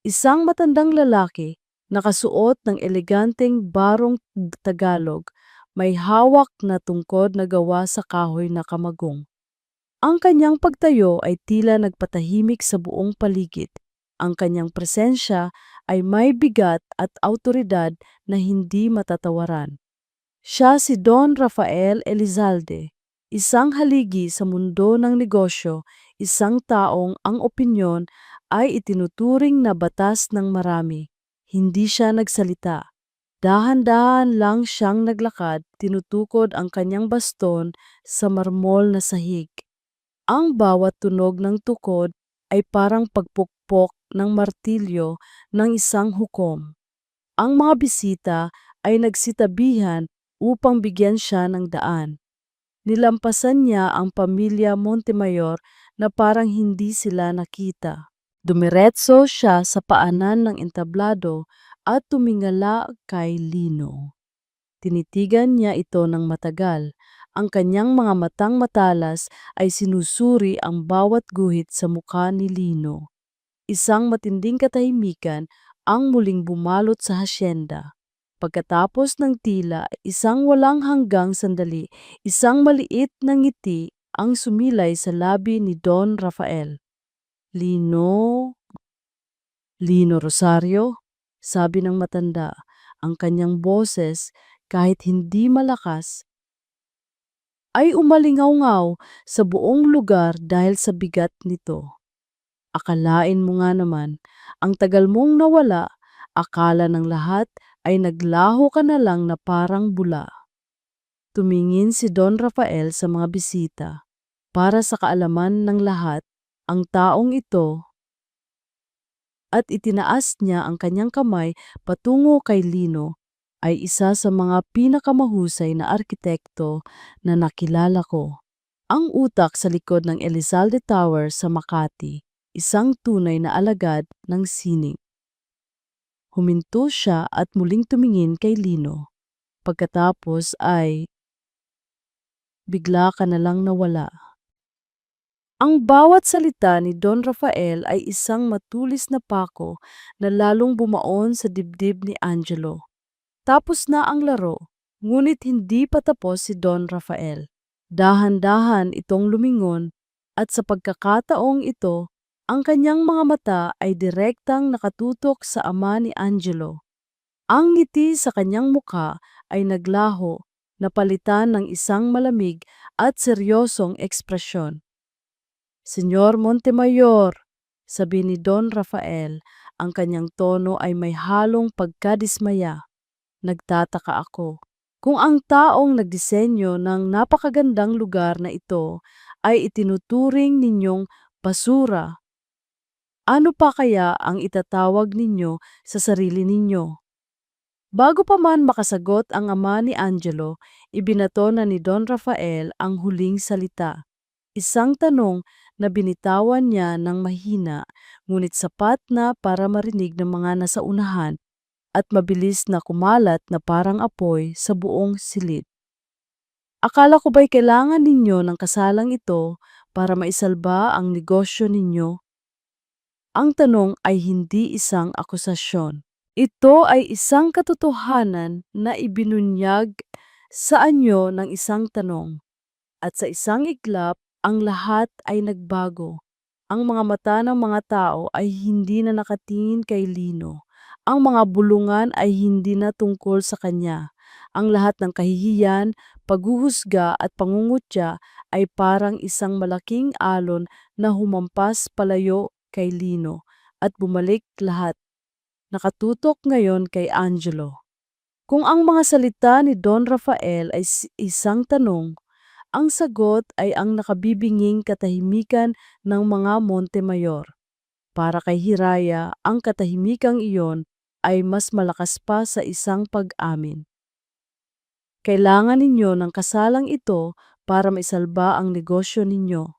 [SPEAKER 1] Isang matandang lalaki, nakasuot ng eleganteng barong Tagalog, may hawak na tungkod na gawa sa kahoy na kamagong. Ang kanyang pagtayo ay tila nagpatahimik sa buong paligid. Ang kanyang presensya ay may bigat at awtoridad na hindi matatawaran. Siya si Don Rafael Elizalde, isang haligi sa mundo ng negosyo, isang taong ang opinyon ay itinuturing na batas ng marami. Hindi siya nagsalita. Dahan-dahan lang siyang naglakad, tinutukod ang kanyang baston sa marmol na sahig. Ang bawat tunog ng tukod ay parang pagpukpok ng martilyo ng isang hukom. Ang mga bisita ay nagsitabihan upang bigyan siya ng daan. Nilampasan niya ang pamilya Montemayor na parang hindi sila nakita. Dumiretso siya sa paanan ng entablado at tumingala kay Lino. Tinitigan niya ito ng matagal. Ang kanyang mga matang matalas ay sinusuri ang bawat guhit sa mukha ni Lino. Isang matinding katahimikan ang muling bumalot sa hasyenda. Pagkatapos ng tila, isang walang hanggang sandali, isang maliit na ngiti ang sumilay sa labi ni Don Rafael. Lino? Lino Rosario? Sabi ng matanda, ang kanyang boses, kahit hindi malakas, ay umalingaw-ngaw sa buong lugar dahil sa bigat nito. Akalain mo nga naman, ang tagal mong nawala, akala ng lahat ay naglaho ka na lang na parang bula. Tumingin si Don Rafael sa mga bisita. Para sa kaalaman ng lahat, ang taong ito at itinaas niya ang kanyang kamay patungo kay Lino ay isa sa mga pinakamahusay na arkitekto na nakilala ko. Ang utak sa likod ng Elizalde Tower sa Makati, isang tunay na alagad ng sining. Huminto siya at muling tumingin kay Lino. Pagkatapos ay bigla ka na lang nawala. Ang bawat salita ni Don Rafael ay isang matulis na pako na lalong bumaon sa dibdib ni Angelo. Tapos na ang laro, ngunit hindi pa tapos si Don Rafael. Dahan-dahan itong lumingon at sa pagkakataong ito, ang kanyang mga mata ay direktang nakatutok sa ama ni Angelo. Ang ngiti sa kanyang mukha ay naglaho, napalitan ng isang malamig at seryosong ekspresyon. Senyor Montemayor, sabi ni Don Rafael, ang kanyang tono ay may halong pagkadismaya. Nagtataka ako kung ang taong nagdisenyo ng napakagandang lugar na ito ay itinuturing ninyong basura. Ano pa kaya ang itatawag ninyo sa sarili ninyo? Bago pa man makasagot ang ama ni Angelo, ibinato na ni Don Rafael ang huling salita. Isang tanong na binitawan niya ng mahina, ngunit sapat na para marinig ng mga nasa unahan at mabilis na kumalat na parang apoy sa buong silid. Akala ko ba'y kailangan ninyo ng kasalang ito para maisalba ang negosyo ninyo? Ang tanong ay hindi isang akusasyon. Ito ay isang katotohanan na ibinunyag sa anyo ng isang tanong. At sa isang iglap, ang lahat ay nagbago. Ang mga mata ng mga tao ay hindi na nakatingin kay Lino. Ang mga bulungan ay hindi na tungkol sa kanya. Ang lahat ng kahihiyan, paghuhusga at pangungutya ay parang isang malaking alon na humampas palayo kay Lino at bumalik lahat. Nakatutok ngayon kay Angelo. Kung ang mga salita ni Don Rafael ay isang tanong, ang sagot ay ang nakabibinging katahimikan ng mga Montemayor. Para kay Hiraya, ang katahimikang iyon ay mas malakas pa sa isang pag-amin. Kailangan ninyo ng kasalang ito para maisalba ang negosyo ninyo.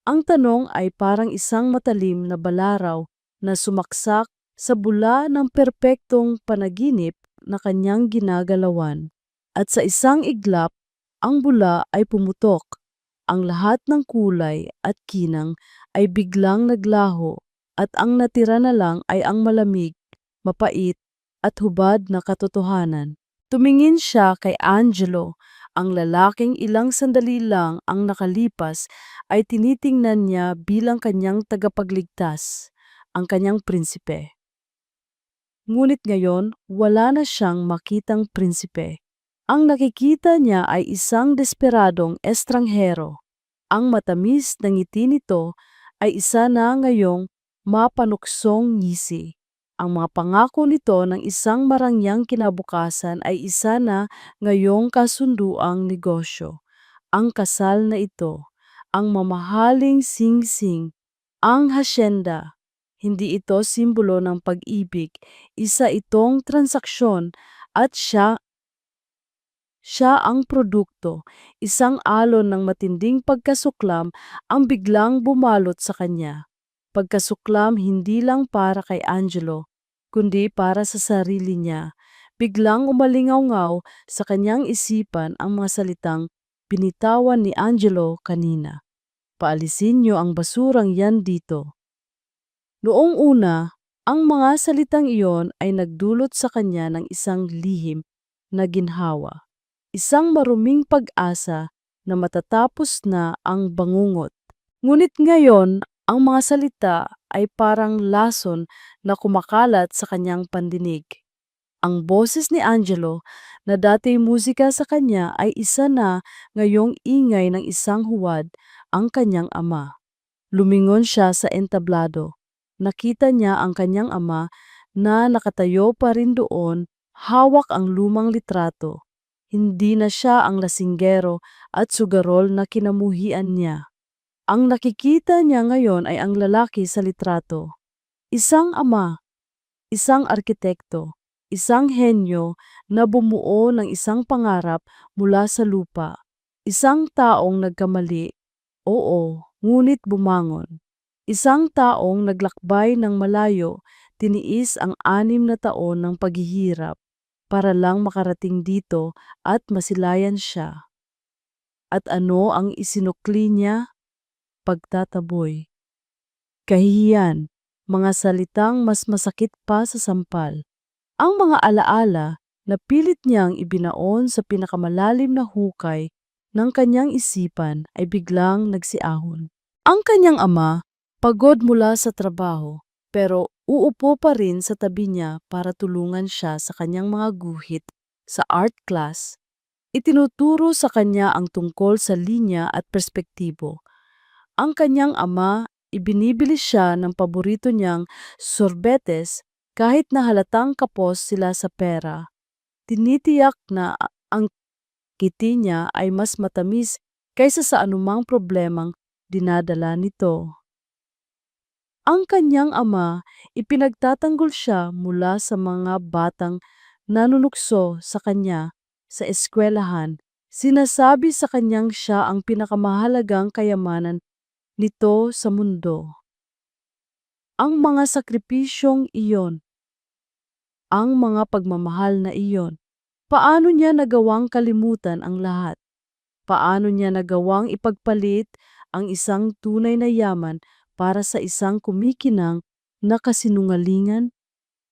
[SPEAKER 1] Ang tanong ay parang isang matalim na balaraw na sumaksak sa bula ng perpektong panaginip na kanyang ginagalawan. At sa isang iglap, ang bula ay pumutok. Ang lahat ng kulay at kinang ay biglang naglaho at ang natira na lang ay ang malamig, mapait at hubad na katotohanan. Tumingin siya kay Angelo, ang lalaking ilang sandali lang ang nakalipas ay tinitingnan niya bilang kanyang tagapagligtas, ang kanyang prinsipe. Ngunit ngayon, wala na siyang makitang prinsipe. Ang nakikita niya ay isang desperadong estranghero. Ang matamis na ngiti nito ay isa na ngayong mapanuksong ngisi. Ang mga pangako nito ng isang marangyang kinabukasan ay isa na ngayong kasunduang negosyo. Ang kasal na ito, ang mamahaling sing-sing, ang hasyenda. Hindi ito simbolo ng pag-ibig, isa itong transaksyon at siya ang produkto, isang alon ng matinding pagkasuklam ang biglang bumalot sa kanya. Pagkasuklam hindi lang para kay Angelo, kundi para sa sarili niya. Biglang umalingaw-ngaw sa kanyang isipan ang mga salitang binitawan ni Angelo kanina. Paalisin niyo ang basurang yan dito. Noong una, ang mga salitang iyon ay nagdulot sa kanya ng isang lihim na ginhawa. Isang maruming pag-asa na matatapos na ang bangungot. Ngunit ngayon, ang mga salita ay parang lason na kumakalat sa kanyang pandinig. Ang boses ni Angelo na dati musika sa kanya ay isa na ngayong ingay ng isang huwad, ang kanyang ama. Lumingon siya sa entablado. Nakita niya ang kanyang ama na nakatayo pa rin doon, hawak ang lumang litrato. Hindi na siya ang lasinggero at sugarol na kinamuhian niya. Ang nakikita niya ngayon ay ang lalaki sa litrato. Isang ama, isang arkitekto, isang henyo na bumuo ng isang pangarap mula sa lupa. Isang taong nagkamali, oo, ngunit bumangon. Isang taong naglakbay ng malayo, tiniis ang 6 na taon ng paghihirap para lang makarating dito at masilayan siya. At ano ang isinukli niya? Pagtataboy. Kahihiyan, mga salitang mas masakit pa sa sampal. Ang mga alaala na pilit niyang ibinaon sa pinakamalalim na hukay ng kanyang isipan ay biglang nagsiahon. Ang kanyang ama, pagod mula sa trabaho, pero uupo pa rin sa tabi niya para tulungan siya sa kanyang mga guhit sa art class. Itinuturo sa kanya ang tungkol sa linya at perspektibo. Ang kanyang ama, ibinibili siya ng paborito niyang sorbetes kahit na halatang kapos sila sa pera. Tinitiyak na ang ngiti niya ay mas matamis kaysa sa anumang problemang dinadala nito. Ang kanyang ama, ipinagtatanggol siya mula sa mga batang nanunukso sa kanya sa eskwelahan. Sinasabi sa kanyang siya ang pinakamahalagang kayamanan nito sa mundo. Ang mga sakripisyong iyon, ang mga pagmamahal na iyon, paano niya nagawang kalimutan ang lahat? Paano niya nagawang ipagpalit ang isang tunay na yaman para sa isang kumikinang na kasinungalingan?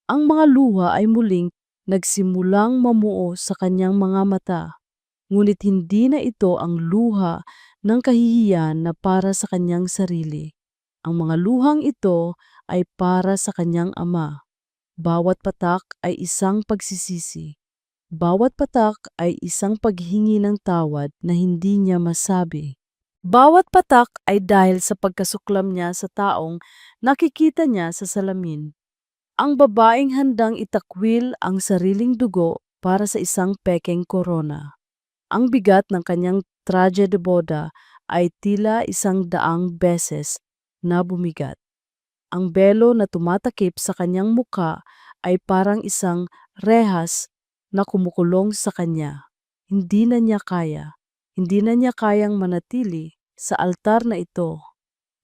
[SPEAKER 1] Ang mga luha ay muling nagsimulang mamuo sa kanyang mga mata. ngunit hindi na ito ang luha ng kahihiyan na para sa kanyang sarili. Ang mga luhang ito ay para sa kanyang ama. Bawat patak ay isang pagsisisi. Bawat patak ay isang paghingi ng tawad na hindi niya masabi. Bawat patak ay dahil sa pagkasuklam niya sa taong nakikita niya sa salamin. Ang babaeng handang itakwil ang sariling dugo para sa isang pekeng korona. Ang bigat ng kanyang traje de boda ay tila 100 beses na bumigat. Ang belo na tumatakip sa kanyang muka ay parang isang rehas na kumukulong sa kanya. Hindi na niya kaya. Hindi na niya kayang manatili sa altar na ito.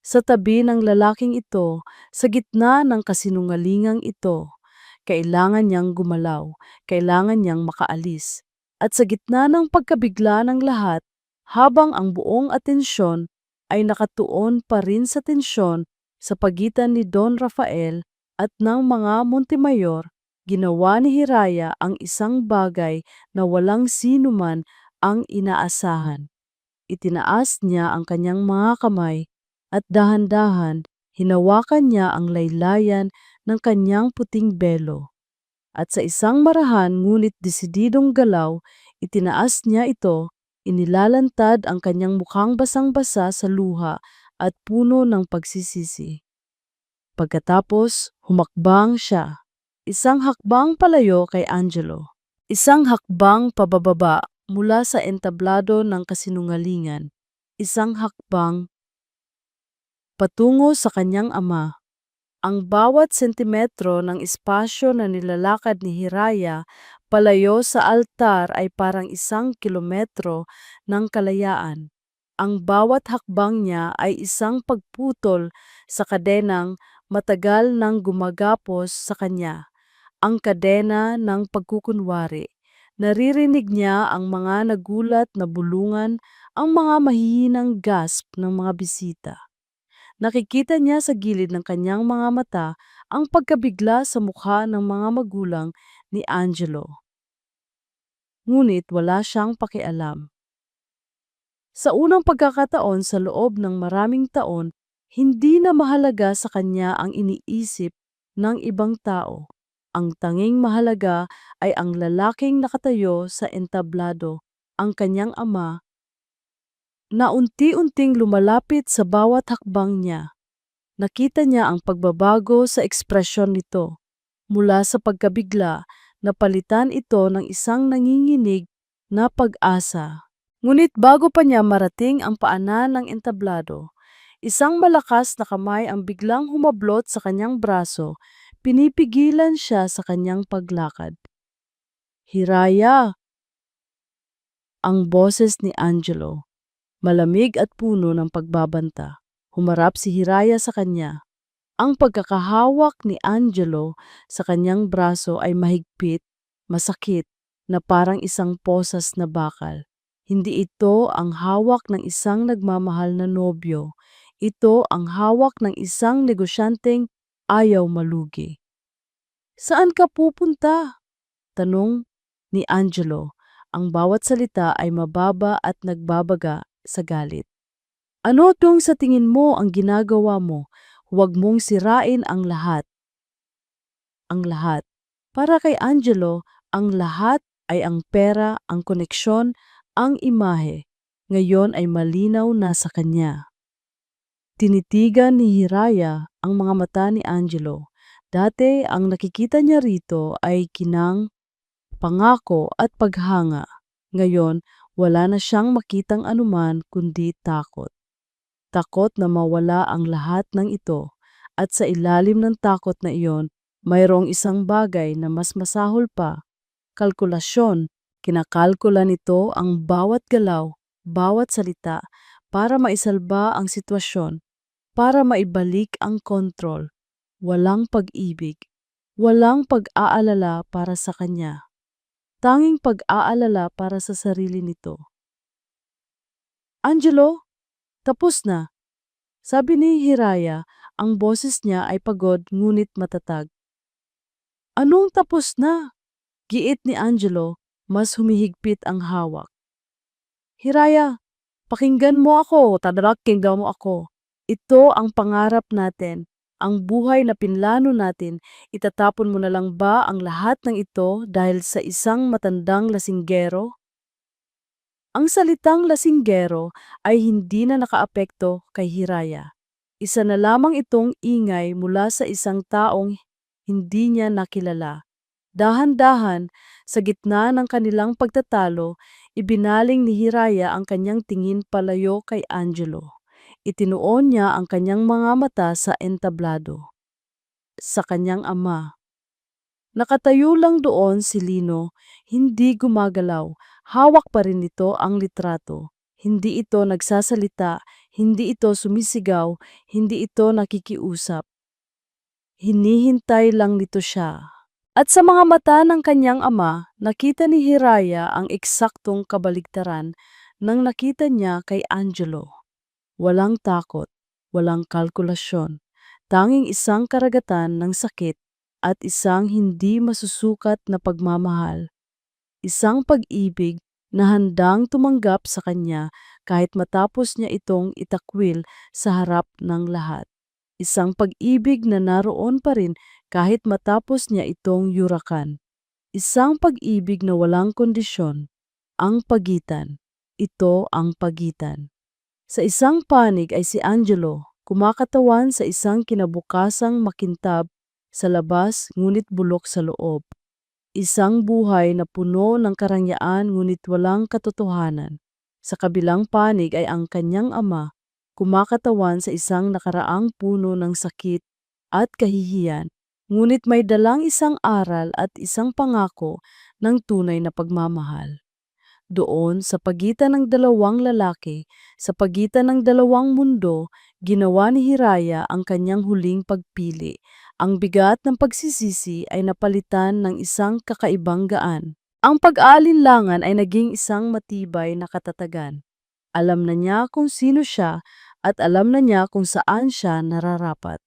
[SPEAKER 1] Sa tabi ng lalaking ito, sa gitna ng kasinungalingang ito, kailangan niyang gumalaw, kailangan niyang makaalis. At sa gitna ng pagkabigla ng lahat, habang ang buong atensyon ay nakatuon pa rin sa tensyon sa pagitan ni Don Rafael at ng mga Montemayor, ginawa ni Hiraya ang isang bagay na walang sino man ang inaasahan. Itinaas niya ang kanyang mga kamay at dahan-dahan hinawakan niya ang laylayan ng kanyang puting belo. At sa isang marahan ngunit desididong galaw, itinaas niya ito, inilalantad ang kanyang mukhang basang-basa sa luha at puno ng pagsisisi. Pagkatapos, humakbang siya. Isang hakbang palayo kay Angelo. Isang hakbang pabababa mula sa entablado ng kasinungalingan. Isang hakbang patungo sa kanyang ama. Ang bawat sentimetro ng espasyo na nilalakad ni Hiraya palayo sa altar ay parang 1 kilometro ng kalayaan. Ang bawat hakbang niya ay isang pagputol sa kadenang matagal nang gumagapos sa kanya, ang kadena ng pagkukunwari. Naririnig niya ang mga nagulat na bulungan, ang mga mahihinang gasp ng mga bisita. Nakikita niya sa gilid ng kanyang mga mata ang pagkabigla sa mukha ng mga magulang ni Angelo. Ngunit wala siyang pakialam. Sa unang pagkakataon sa loob ng maraming taon, hindi na mahalaga sa kanya ang iniisip ng ibang tao. Ang tanging mahalaga ay ang lalaking nakatayo sa entablado, ang kanyang ama, na unti-unting lumalapit sa bawat hakbang niya. Nakita niya ang pagbabago sa ekspresyon nito. Mula sa pagkabigla, napalitan ito ng isang nanginginig na pag-asa. Ngunit bago pa niya marating ang paanan ng entablado, isang malakas na kamay ang biglang humablot sa kanyang braso, pinipigilan siya sa kanyang paglakad. Hiraya! Ang boses ni Angelo, malamig at puno ng pagbabanta. Humarap si Hiraya sa kanya. Ang pagkakahawak ni Angelo sa kanyang braso ay mahigpit, masakit, na parang isang posas na bakal. Hindi ito ang hawak ng isang nagmamahal na nobyo. Ito ang hawak ng isang negosyanteng ayaw malugi. Saan ka pupunta? Tanong ni Angelo. Ang bawat salita ay mababa at nagbabaga sa galit. Ano tong sa tingin mo ang ginagawa mo? Huwag mong sirain ang lahat. Ang lahat. Para kay Angelo, ang lahat ay ang pera, ang koneksyon, ang imahe. Ngayon ay malinaw na sa kanya. Tinitigan ni Hiraya ang mga mata ni Angelo. Dati ang nakikita niya rito ay kinang, pangako at paghanga. Ngayon, wala na siyang makitang anuman kundi takot. Takot na mawala ang lahat ng ito, at sa ilalim ng takot na iyon, mayroong isang bagay na mas masahol pa, kalkulasyon. Kinakalkula nito ang bawat galaw, bawat salita, para maisalba ang sitwasyon, para maibalik ang kontrol. Walang pag-ibig, walang pag-aalala para sa kanya. Tanging pag-aalala para sa sarili nito. Angelo, tapos na. Sabi ni Hiraya, ang boses niya ay pagod ngunit matatag. Anong tapos na? Giit ni Angelo, mas humihigpit ang hawak. Hiraya, pakinggan mo ako, pakinggan mo ako. Ito ang pangarap natin, ang buhay na pinlano natin. Itatapon mo na lang ba ang lahat ng ito dahil sa isang matandang lasinggero? Ang salitang lasinggero ay hindi na nakaapekto kay Hiraya. Isa na lamang itong ingay mula sa isang taong hindi niya nakilala. Dahan-dahan, sa gitna ng kanilang pagtatalo, ibinaling ni Hiraya ang kanyang tingin palayo kay Angelo. Itinuon niya ang kanyang mga mata sa entablado, sa kanyang ama. Nakatayo lang doon si Lino, hindi gumagalaw. Hawak pa rin nito ang litrato. Hindi ito nagsasalita, hindi ito sumisigaw, hindi ito nakikiusap. Hinihintay lang nito siya. At sa mga mata ng kanyang ama, nakita ni Hiraya ang eksaktong kabaligtaran ng nakita niya kay Angelo. Walang takot, walang kalkulasyon, tanging isang karagatan ng sakit at isang hindi masusukat na pagmamahal. Isang pag-ibig na handang tumanggap sa kanya kahit matapos niya itong itakwil sa harap ng lahat. Isang pag-ibig na naroon pa rin kahit matapos niya itong yurakan. Isang pag-ibig na walang kondisyon. Ang pagitan. Ito ang pagitan. Sa isang panig ay si Angelo, kumakatawan sa isang kinabukasang makintab sa labas ngunit bulok sa loob. Isang buhay na puno ng karangyaan ngunit walang katotohanan. Sa kabilang panig ay ang kanyang ama, kumakatawan sa isang nakaraang puno ng sakit at kahihiyan, ngunit may dalang isang aral at isang pangako ng tunay na pagmamahal. Doon, sa pagitan ng dalawang lalaki, sa pagitan ng dalawang mundo, ginawa ni Hiraya ang kanyang huling pagpili. Ang bigat ng pagsisisi ay napalitan ng isang kakaibang gaan. Ang pag-aalinlangan ay naging isang matibay na katatagan. Alam na niya kung sino siya at alam na niya kung saan siya nararapat.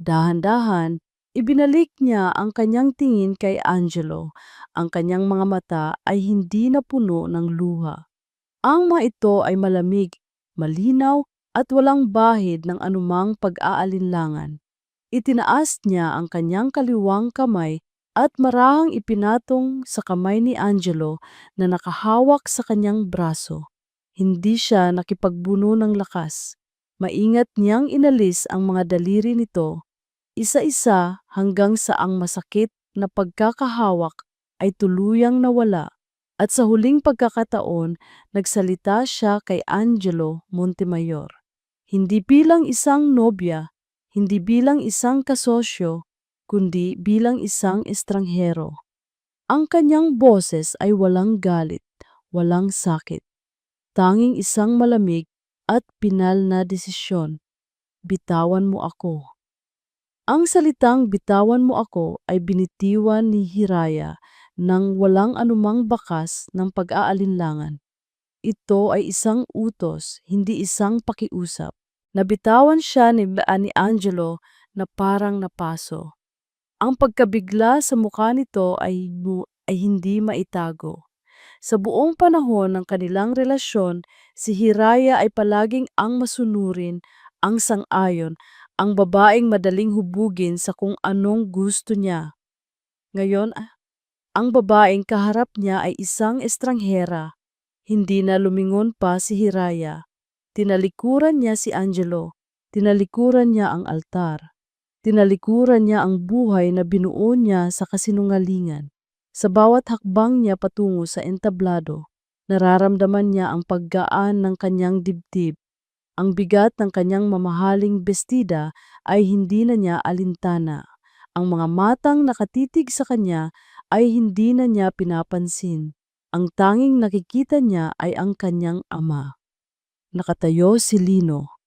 [SPEAKER 1] Dahan-dahan, ibinalik niya ang kanyang tingin kay Angelo. Ang kanyang mga mata ay hindi na puno ng luha. Ang mga ito ay malamig, malinaw at walang bahid ng anumang pag-aalinlangan. Itinaas niya ang kanyang kaliwang kamay at marahang ipinatong sa kamay ni Angelo na nakahawak sa kanyang braso. Hindi siya nakipagbuno ng lakas. Maingat niyang inalis ang mga daliri nito, isa-isa hanggang sa ang masakit na pagkakahawak ay tuluyang nawala. At sa huling pagkakataon, nagsalita siya kay Angelo Montemayor. Hindi bilang isang nobya, hindi bilang isang kasosyo, kundi bilang isang estranghero. Ang kanyang boses ay walang galit, walang sakit. Tanging isang malamig at pinal na desisyon. Bitawan mo ako. Ang salitang bitawan mo ako ay binitiwan ni Hiraya nang walang anumang bakas ng pag-aalinlangan. Ito ay isang utos, hindi isang pakiusap. Nabitawan siya ni Angelo na parang napaso. Ang pagkabigla sa mukha nito ay hindi maitago. Sa buong panahon ng kanilang relasyon, si Hiraya ay palaging ang masunurin, ang sang-ayon, ang babaeng madaling hubugin sa kung anong gusto niya. Ngayon, ang babaeng kaharap niya ay isang estranghera. Hindi na lumingon pa si Hiraya. Tinalikuran niya si Angelo. Tinalikuran niya ang altar. Tinalikuran niya ang buhay na binuo niya sa kasinungalingan. Sa bawat hakbang niya patungo sa entablado, nararamdaman niya ang paggaan ng kanyang dibdib. Ang bigat ng kanyang mamahaling bestida ay hindi na niya alintana. Ang mga matang nakatitig sa kanya ay hindi na niya pinapansin. Ang tanging nakikita niya ay ang kanyang ama. Nakatayo si Lino.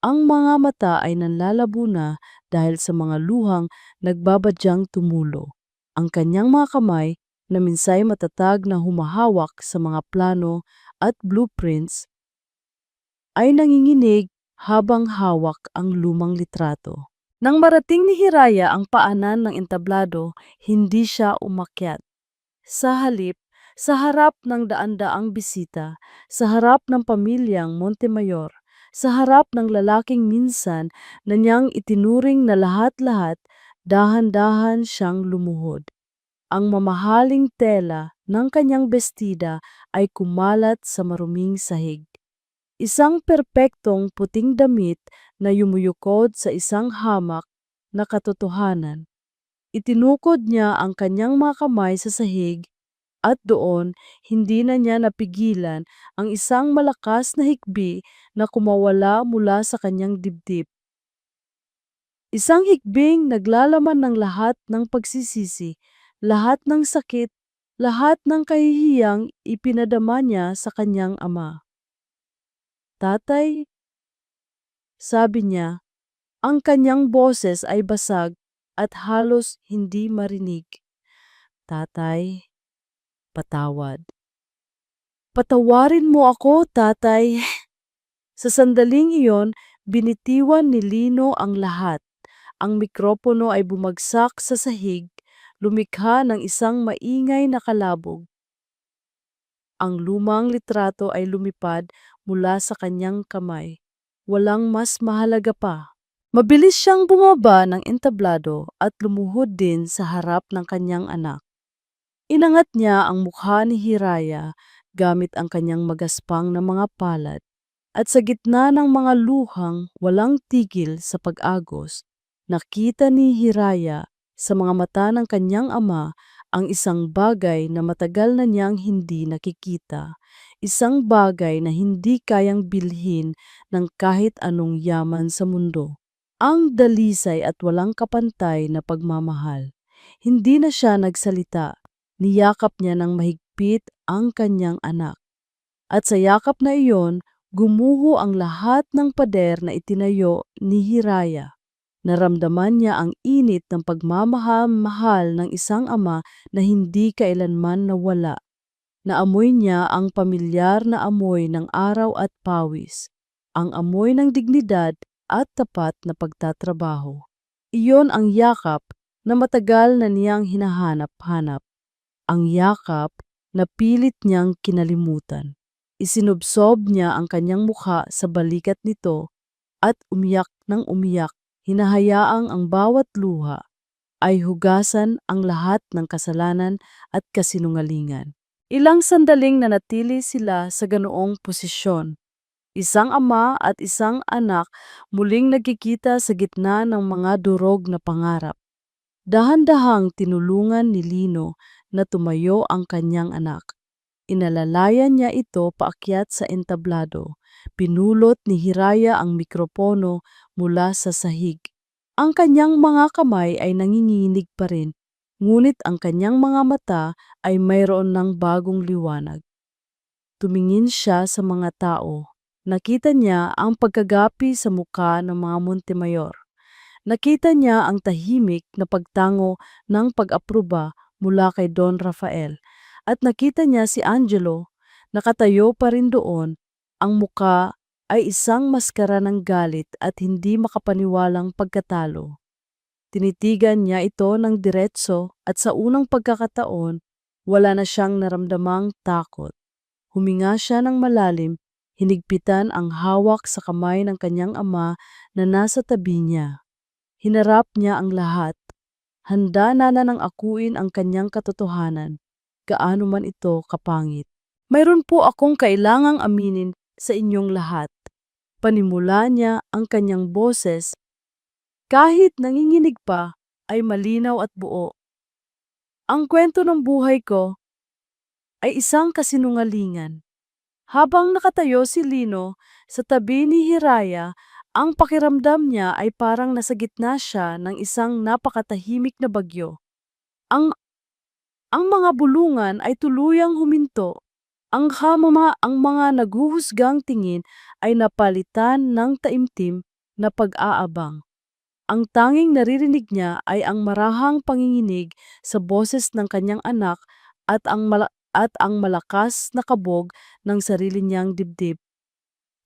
[SPEAKER 1] Ang mga mata ay nanlalabo na dahil sa mga luhang nagbabadyang tumulo. Ang kanyang mga kamay na minsay matatag na humahawak sa mga plano at blueprints ay nanginginig habang hawak ang lumang litrato. Nang marating ni Hiraya ang paanan ng entablado, hindi siya umakyat. Sa halip, Sa harap ng daan-daang bisita, sa harap ng pamilyang Montemayor, sa harap ng lalaking minsan na niyang itinuring na lahat-lahat, dahan-dahan siyang lumuhod. Ang mamahaling tela ng kanyang bestida ay kumalat sa maruming sahig. Isang perpektong puting damit na yumuyukod sa isang hamak na katotohanan. Itinukod niya ang kanyang mga kamay sa sahig at doon hindi na niya napigilan ang isang malakas na hikbi na kumawala mula sa kanyang dibdib. Isang hikbing naglalaman ng lahat ng pagsisisi, lahat ng sakit, lahat ng kahihiyang ipinadama niya sa kanyang ama. Tatay, sabi niya, ang kanyang boses ay basag at halos hindi marinig. Tatay, patawad. Patawarin mo ako, tatay. Sa sandaling iyon, binitiwan ni Lino ang lahat. Ang mikropono ay bumagsak sa sahig, lumikha ng isang maingay na kalabog. Ang lumang litrato ay lumipad mula sa kanyang kamay. Walang mas mahalaga pa. Mabilis siyang bumaba ng entablado at lumuhod din sa harap ng kanyang anak. Inangat niya ang mukha ni Hiraya gamit ang kanyang magaspang na mga palad. At sa gitna ng mga luhang walang tigil sa pag-agos, nakita ni Hiraya sa mga mata ng kanyang ama ang isang bagay na matagal na niyang hindi nakikita. Isang bagay na hindi kayang bilhin ng kahit anong yaman sa mundo. Ang dalisay at walang kapantay na pagmamahal. Hindi na siya nagsalita. Niyakap niya ng mahigpit ang kanyang anak. At sa yakap na iyon, gumuho ang lahat ng pader na itinayo ni Hiraya. Naramdaman niya ang init ng pagmamahal ng isang ama na hindi kailanman nawala. Naamoy niya ang pamilyar na amoy ng araw at pawis, ang amoy ng dignidad at tapat na pagtatrabaho. Iyon ang yakap na matagal na niyang hinahanap-hanap. Ang yakap na pilit niyang kinalimutan. Isinubsob niya ang kanyang mukha sa balikat nito at umiyak ng umiyak, hinahayaang ang bawat luha ay hugasan ang lahat ng kasalanan at kasinungalingan. Ilang sandaling nanatili sila sa ganoong posisyon. Isang ama at isang anak muling nagkikita sa gitna ng mga durog na pangarap. Dahan-dahang tinulungan ni Lino na tumayo ang kanyang anak. Inalalayan niya ito paakyat sa entablado. Pinulot ni Hiraya ang mikropono mula sa sahig. Ang kanyang mga kamay ay nanginginig pa rin, ngunit ang kanyang mga mata ay mayroon ng bagong liwanag. Tumingin siya sa mga tao. Nakita niya ang pagkagapi sa mukha ng mga Montemayor. Nakita niya ang tahimik na pagtango ng pag-apruba mula kay Don Rafael. At nakita niya si Angelo, nakatayo pa rin doon. Ang muka ay isang maskara ng galit at hindi makapaniwalang pagkatalo. Tinitigan niya ito ng diretso at sa unang pagkakataon, wala na siyang naramdamang takot. Huminga siya ng malalim, hinigpitan ang hawak sa kamay ng kanyang ama na nasa tabi niya. Hinarap niya ang lahat. Handa na nang akuin ang kanyang katotohanan. Gaano man ito kapangit. Mayroon po akong kailangang aminin sa inyong lahat. Panimula niya ang kanyang boses. Kahit nanginginig pa, ay malinaw at buo. Ang kwento ng buhay ko ay isang kasinungalingan. Habang nakatayo si Lino sa tabi ni Hiraya, ang pakiramdam niya ay parang nasa gitna siya ng isang napakatahimik na bagyo. Ang mga bulungan ay tuluyang huminto. Ang mga naguhusgang tingin ay napalitan ng taimtim na pag-aabang. Ang tanging naririnig niya ay ang marahang panginginig sa boses ng kanyang anak at ang malakas na kabog ng sarili niyang dibdib.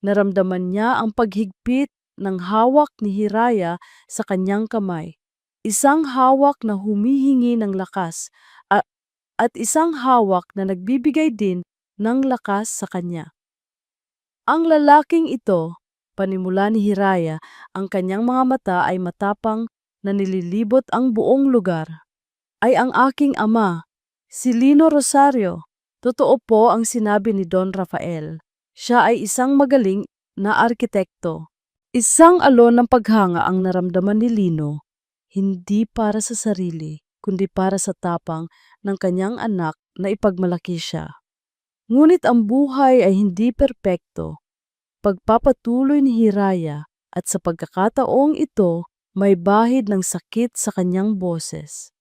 [SPEAKER 1] Naramdaman niya ang paghigpit ng hawak ni Hiraya sa kanyang kamay. Isang hawak na humihingi ng lakas at isang hawak na nagbibigay din ng lakas sa kanya. Ang lalaking ito, panimula ni Hiraya, ang kanyang mga mata ay matapang na nililibot ang buong lugar, ay ang aking ama, si Lino Rosario. Totoo po ang sinabi ni Don Rafael. Siya ay isang magaling na arkitekto. Isang alon ng paghanga ang naramdaman ni Lino, hindi para sa sarili, kundi para sa tapang ng kanyang anak na ipagmalaki siya. Ngunit ang buhay ay hindi perpekto. Pagpapatuloy ni Hiraya at sa pagkakataong ito, may bahid ng sakit sa kanyang boses.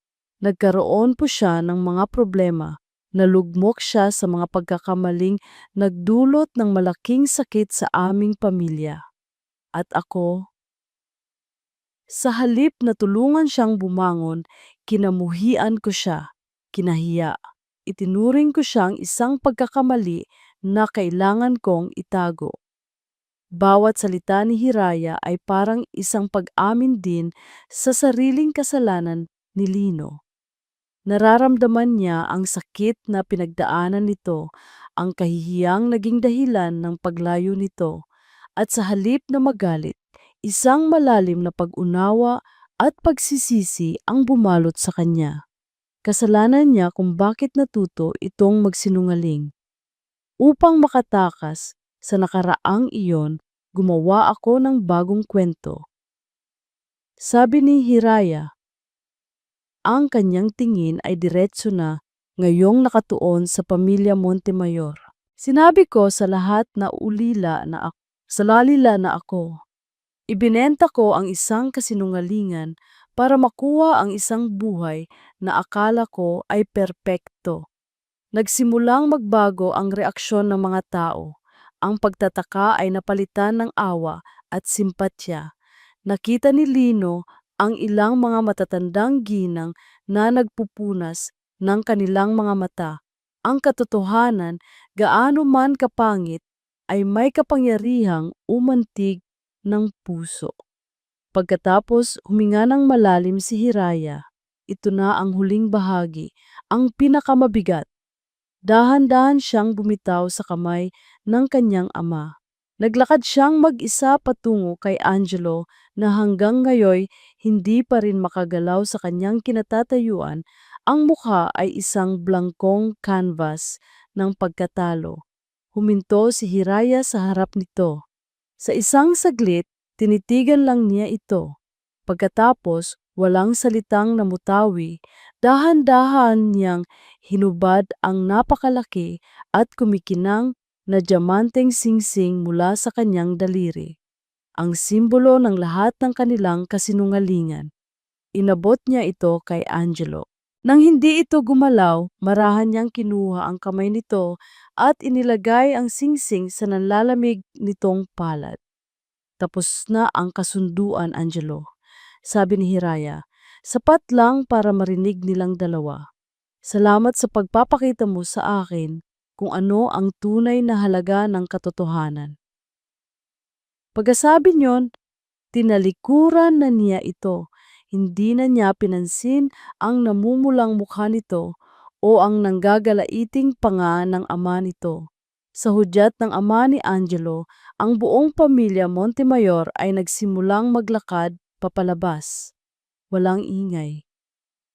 [SPEAKER 1] Nagkaroon po siya ng mga problema. Nalugmok siya sa mga pagkakamaling nagdulot ng malaking sakit sa aming pamilya. At ako, sa halip na tulungan siyang bumangon, kinamuhian ko siya, kinahiya. Itinuring ko siyang isang pagkakamali na kailangan kong itago. Bawat salita ni Hiraya ay parang isang pag-amin din sa sariling kasalanan ni Lino. Nararamdaman niya ang sakit na pinagdaanan nito, ang kahihiyang naging dahilan ng paglayo nito, at sa halip na magalit, isang malalim na pag-unawa at pagsisisi ang bumalot sa kanya. Kasalanan niya kung bakit natuto itong magsinungaling. Upang makatakas sa nakaraang iyon, gumawa ako ng bagong kwento. Sabi ni Hiraya, ang kanyang tingin ay diretso na ngayong nakatuon sa pamilya Montemayor. Sinabi ko sa lahat na lalila na ako. Ibinenta ko ang isang kasinungalingan para makuha ang isang buhay na akala ko ay perpekto. Nagsimulang magbago ang reaksyon ng mga tao. Ang pagtataka ay napalitan ng awa at simpatya. Nakita ni Lino ang ilang mga matatandang ginang na nagpupunas ng kanilang mga mata. Ang katotohanan, gaano man kapangit, ay may kapangyarihang umantig ng puso. Pagkatapos huminga ng malalim si Hiraya, ito na ang huling bahagi, ang pinakamabigat. Dahan-dahan siyang bumitaw sa kamay ng kanyang ama. Naglakad siyang mag-isa patungo kay Angelo na hanggang ngayon hindi pa rin makagalaw sa kanyang kinatatayuan. Ang mukha ay isang blankong canvas ng pagkatalo. Huminto si Hiraya sa harap nito. Sa isang saglit, tinitigan lang niya ito. Pagkatapos, walang salitang namutawi, dahan-dahan niyang hinubad ang napakalaki at kumikinang na diamanteng singsing mula sa kanyang daliri. Ang simbolo ng lahat ng kanilang kasinungalingan. Inabot niya ito kay Angelo. Nang hindi ito gumalaw, marahan niyang kinuha ang kamay nito at inilagay ang singsing sa nanlalamig nitong palad. Tapos na ang kasunduan, Angelo. Sabi ni Hiraya, sapat lang para marinig nilang dalawa. Salamat sa pagpapakita mo sa akin kung ano ang tunay na halaga ng katotohanan. Pagkasabi niyon, tinalikuran na niya ito. Hindi na niya pinansin ang namumulang mukha nito o ang nanggagalaiting panga ng ama nito. Sa hudyat ng ama ni Angelo, ang buong pamilya Montemayor ay nagsimulang maglakad papalabas. Walang ingay,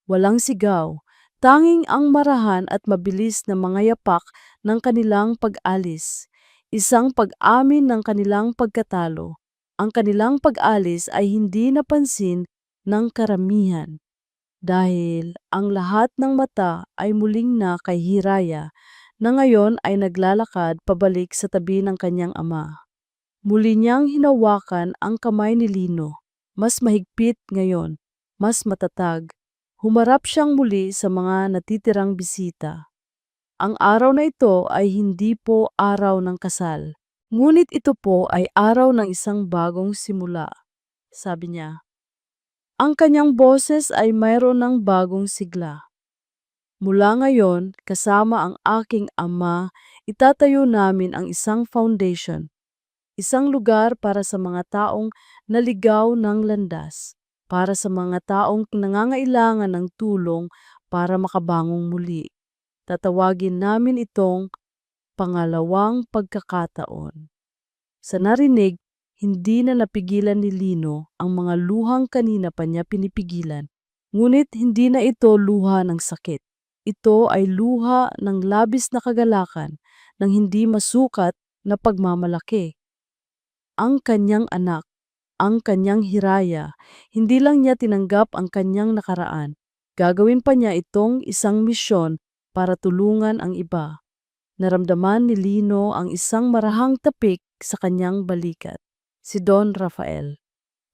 [SPEAKER 1] walang sigaw, tanging ang marahan at mabilis na mga yapak ng kanilang pag-alis. Isang pag-amin ng kanilang pagkatalo. Ang kanilang pag-alis ay hindi napansin ng karamihan dahil ang lahat ng mata ay muling na kay Hiraya na ngayon ay naglalakad pabalik sa tabi ng kanyang ama. Muli niyang hinawakan ang kamay ni Lino. Mas mahigpit ngayon, mas matatag. Humarap siyang muli sa mga natitirang bisita. Ang araw na ito ay hindi po araw ng kasal. Ngunit ito po ay araw ng isang bagong simula, sabi niya. Ang kanyang boses ay mayroon ng bagong sigla. Mula ngayon, kasama ang aking ama, itatayo namin ang isang foundation. Isang lugar para sa mga taong naligaw ng landas, para sa mga taong nangangailangan ng tulong para makabangong muli. Tatawagin namin itong pangalawang pagkakataon. Sa narinig, hindi na napigilan ni Lino ang mga luhang kanina pa niya pinipigilan. Ngunit hindi na ito luha ng sakit. Ito ay luha ng labis na kagalakan ng hindi masukat na pagmamalaki. Ang kanyang anak, ang kanyang Hiraya, hindi lang niya tinanggap ang kanyang nakaraan. Gagawin pa niya itong isang misyon para tulungan ang iba. Naramdaman ni Lino ang isang marahang tapik sa kanyang balikat. Si Don Rafael.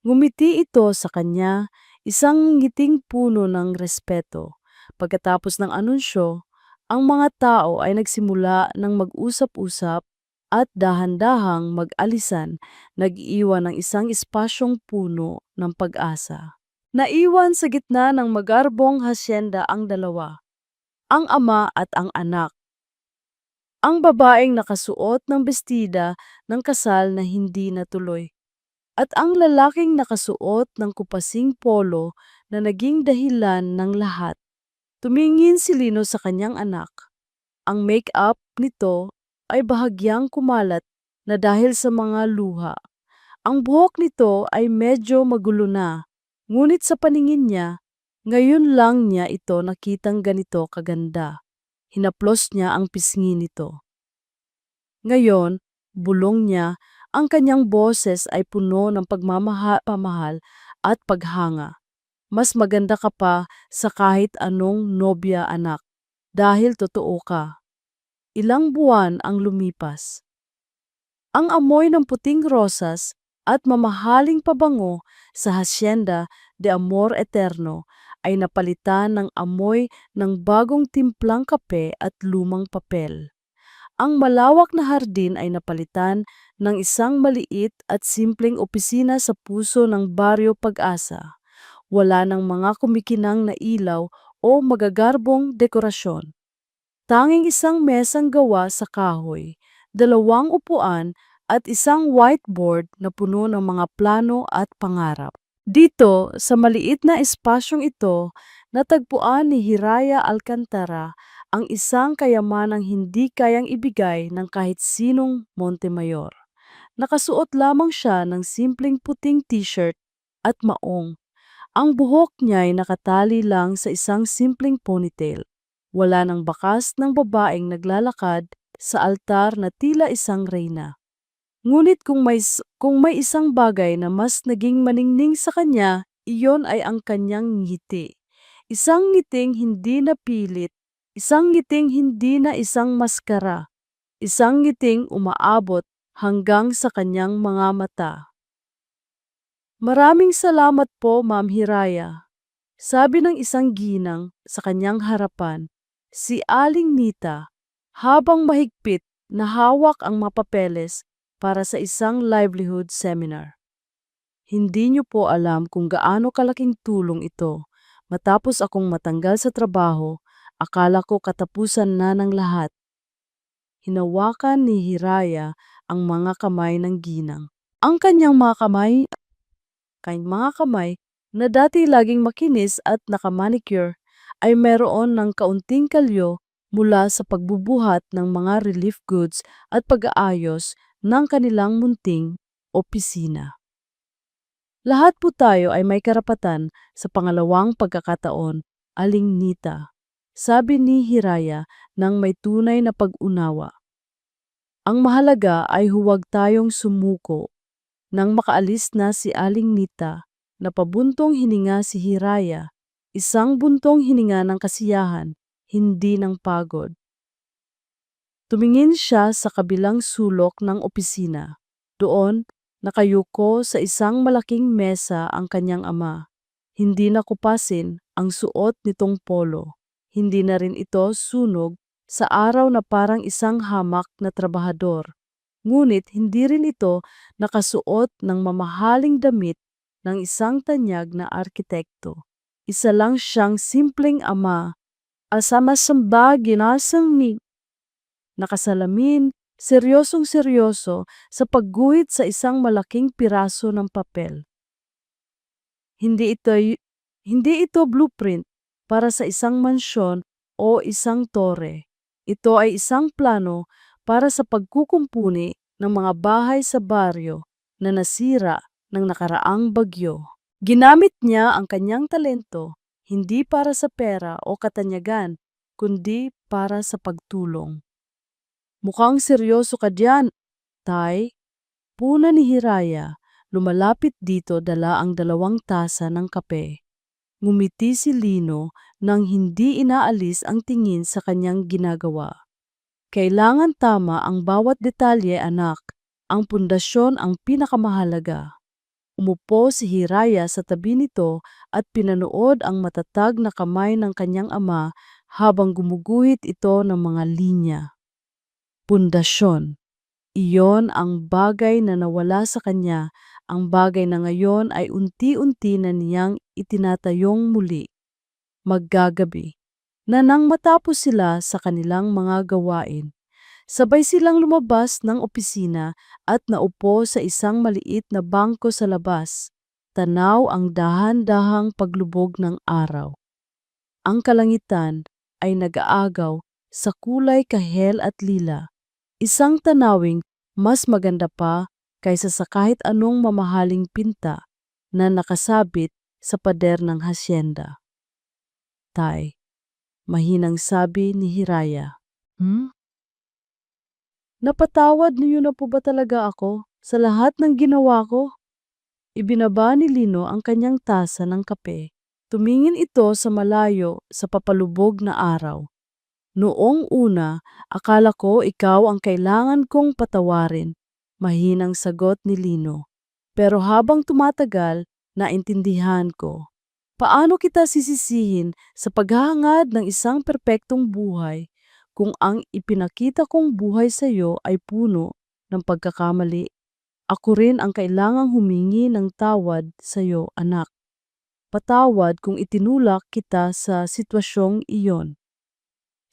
[SPEAKER 1] Ngumiti ito sa kanya, isang ngiting puno ng respeto. Pagkatapos ng anunsyo, ang mga tao ay nagsimula ng mag-usap-usap at dahan-dahang mag-alisan, nag-iwan ng isang espasyong puno ng pag-asa. Naiwan sa gitna ng magarbong hasyenda ang dalawa, ang ama at ang anak. Ang babaeng nakasuot ng bestida ng kasal na hindi natuloy, at ang lalaking nakasuot ng kupasing polo na naging dahilan ng lahat. Tumingin si Lino sa kanyang anak. Ang make-up nito ay bahagyang kumalat na dahil sa mga luha. Ang buhok nito ay medyo magulo na, ngunit sa paningin niya, ngayon lang niya ito nakitang ganito kaganda. Hinaplos niya ang pisngi nito. Ngayon, bulong niya, ang kanyang boses ay puno ng pamahal at paghanga. Mas maganda ka pa sa kahit anong nobya, anak, dahil totoo ka. Ilang buwan ang lumipas. Ang amoy ng puting rosas at mamahaling pabango sa Hacienda de Amor Eterno ay napalitan ng amoy ng bagong timplang kape at lumang papel. Ang malawak na hardin ay napalitan ng isang maliit at simpleng opisina sa puso ng Baryo Pag-asa. Wala ng mga kumikinang na ilaw o magagarbong dekorasyon. Tanging isang mesang gawa sa kahoy, 2 upuan at isang whiteboard na puno ng mga plano at pangarap. Dito, sa maliit na espasyong ito, natagpuan ni Hiraya Alcantara ang isang kayamanang hindi kayang ibigay ng kahit sinong Montemayor. Nakasuot lamang siya ng simpleng puting t-shirt at maong. Ang buhok niya ay nakatali lang sa isang simpleng ponytail. Wala ng bakas ng babaeng naglalakad sa altar na tila isang reyna. Ngunit kung may isang bagay na mas naging maningning sa kanya, iyon ay ang kanyang ngiti. Isang ngiting hindi napilit, isang ngiting hindi na isang maskara, isang ngiting umaabot hanggang sa kanyang mga mata. Maraming salamat po, Ma'am Hiraya. Sabi ng isang ginang sa kanyang harapan, si Aling Nita, habang mahigpit na hawak ang mapapeles para sa isang livelihood seminar. Hindi niyo po alam kung gaano kalaking tulong ito. Matapos akong matanggal sa trabaho, akala ko katapusan na ng lahat. Hinawakan ni Hiraya ang mga kamay ng ginang. Ang kanyang mga kamay na dati laging makinis at nakamanicure ay meron ng kaunting kalyo mula sa pagbubuhat ng mga relief goods at pag-aayos ng kanilang munting opisina. Lahat po tayo ay may karapatan sa pangalawang pagkakataon, Aling Nita, sabi ni Hiraya ng may tunay na pag-unawa. Ang mahalaga ay huwag tayong sumuko. Nang makaalis na si Aling Nita, napabuntong hininga si Hiraya, isang buntong hininga ng kasiyahan, hindi ng pagod. Tumingin siya sa kabilang sulok ng opisina. Doon, nakayuko sa isang malaking mesa ang kanyang ama. Hindi na kupasin ang suot nitong polo. Hindi na rin ito sunog sa araw na parang isang hamak na trabahador. Ngunit hindi rin ito nakasuot ng mamahaling damit ng isang tanyag na arkitekto. Isa lang siyang simpleng ama, asama-samba ginasang ni nakasalamin, seryosong-seryoso sa pagguhit sa isang malaking piraso ng papel. Hindi ito blueprint para sa isang mansyon o isang tore. Ito ay isang plano para sa pagkukumpuni ng mga bahay sa baryo na nasira ng nakaraang bagyo. Ginamit niya ang kanyang talento hindi para sa pera o katanyagan, kundi para sa pagtulong. Mukhang seryoso ka diyan, Tay. Puna ni Hiraya, lumalapit dito dala ang 2 tasa ng kape. Ngumiti si Lino nang hindi inaalis ang tingin sa kanyang ginagawa. Kailangan tama ang bawat detalye, anak. Ang pundasyon ang pinakamahalaga. Umupo si Hiraya sa tabi nito at pinanood ang matatag na kamay ng kanyang ama habang gumuguhit ito ng mga linya. Pundasyon. Iyon ang bagay na nawala sa kanya, ang bagay na ngayon ay unti-unti na niyang itinatayong muli. Maggagabi, na nang matapos sila sa kanilang mga gawain, sabay silang lumabas ng opisina at naupo sa isang maliit na bangko sa labas. Tanaw ang dahan-dahang paglubog ng araw. Ang kalangitan ay nag-aagaw sa kulay kahel at lila. Isang tanawing mas maganda pa kaysa sa kahit anong mamahaling pinta na nakasabit sa pader ng hasyenda. Tay, mahinang sabi ni Hiraya. Napatawad niyo na po ba talaga ako sa lahat ng ginawa ko? Ibinaba ni Lino ang kanyang tasa ng kape. Tumingin ito sa malayo sa papalubog na araw. Noong una, akala ko ikaw ang kailangan kong patawarin, mahinang sagot ni Lino. Pero habang tumatagal, naintindihan ko. Paano kita sisisihin sa paghahangad ng isang perpektong buhay kung ang ipinakita kong buhay sa iyo ay puno ng pagkakamali? Ako rin ang kailangang humingi ng tawad sa iyo, anak. Patawad kung itinulak kita sa sitwasyong iyon.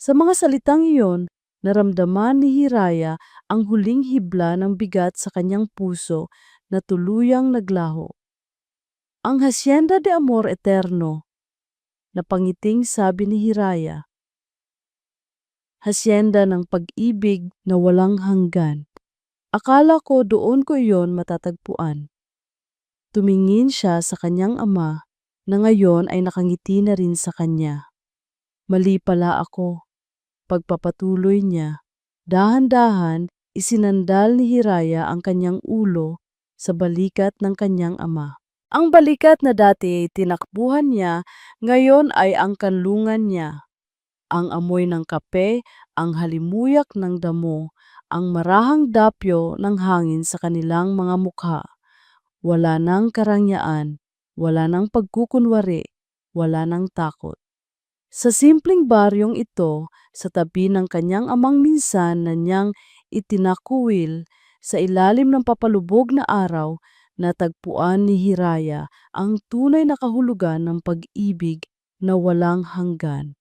[SPEAKER 1] Sa mga salitang iyon, naramdaman ni Hiraya ang huling hibla ng bigat sa kanyang puso na tuluyang naglaho. Ang Hacienda de Amor Eterno, napangiting sabi ni Hiraya. Hacienda ng pag-ibig na walang hanggan. Akala ko doon ko iyon matatagpuan. Tumingin siya sa kanyang ama na ngayon ay nakangiti na rin sa kanya. Mali pala ako. Pagpapatuloy niya, dahan-dahan isinandal ni Hiraya ang kanyang ulo sa balikat ng kanyang ama. Ang balikat na dati tinakbuhan niya, ngayon ay ang kanlungan niya. Ang amoy ng kape, ang halimuyak ng damo, ang marahang dapyo ng hangin sa kanilang mga mukha. Wala nang karangyaan, wala nang pagkukunwari, wala nang takot. Sa simpleng baryong ito, sa tabi ng kanyang amang minsan na niyang itinakuwil, sa ilalim ng papalubog na araw, natagpuan ni Hiraya ang tunay na kahulugan ng pag-ibig na walang hanggan.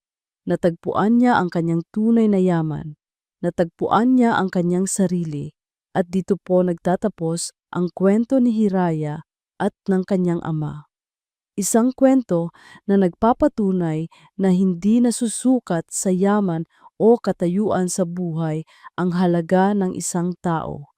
[SPEAKER 1] Natagpuan niya ang kanyang tunay na yaman. Natagpuan niya ang kanyang sarili. At dito po nagtatapos ang kwento ni Hiraya at ng kanyang ama. Isang kwento na nagpapatunay na hindi nasusukat sa yaman o katayuan sa buhay ang halaga ng isang tao.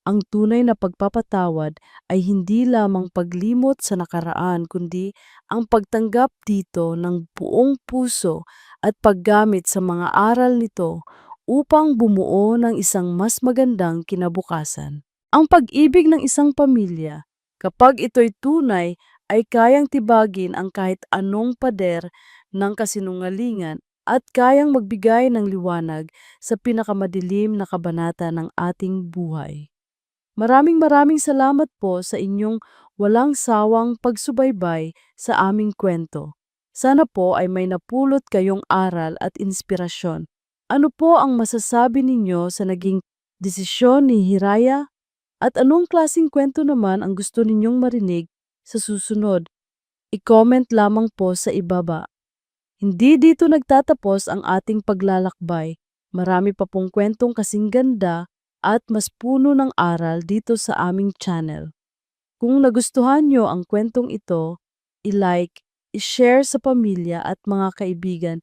[SPEAKER 1] Ang tunay na pagpapatawad ay hindi lamang paglimot sa nakaraan kundi ang pagtanggap dito ng buong puso at paggamit sa mga aral nito upang bumuo ng isang mas magandang kinabukasan. Ang pag-ibig ng isang pamilya, kapag ito'y tunay, ay kayang tibagin ang kahit anong pader ng kasinungalingan at kayang magbigay ng liwanag sa pinakamadilim na kabanata ng ating buhay. Maraming salamat po sa inyong walang sawang pagsubaybay sa aming kwento. Sana po ay may napulot kayong aral at inspirasyon. Ano po ang masasabi ninyo sa naging desisyon ni Hiraya? At anong klaseng kwento naman ang gusto ninyong marinig sa susunod? I-comment lamang po sa ibaba. Hindi dito nagtatapos ang ating paglalakbay. Marami pa pong kwentong kasing ganda at mas puno ng aral dito sa aming channel. Kung nagustuhan nyo ang kwentong ito, i-like, i-share sa pamilya at mga kaibigan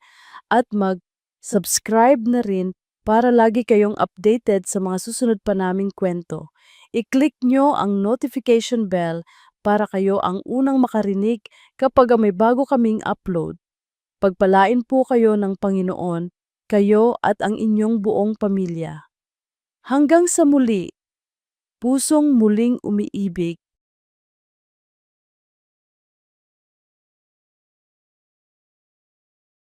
[SPEAKER 1] at mag-subscribe na rin para lagi kayong updated sa mga susunod pa naming kwento. I-click nyo ang notification bell para kayo ang unang makarinig kapag may bago kaming upload. Pagpalain po kayo ng Panginoon, kayo at ang inyong buong pamilya. Hanggang sa muli, pusong muling umiibig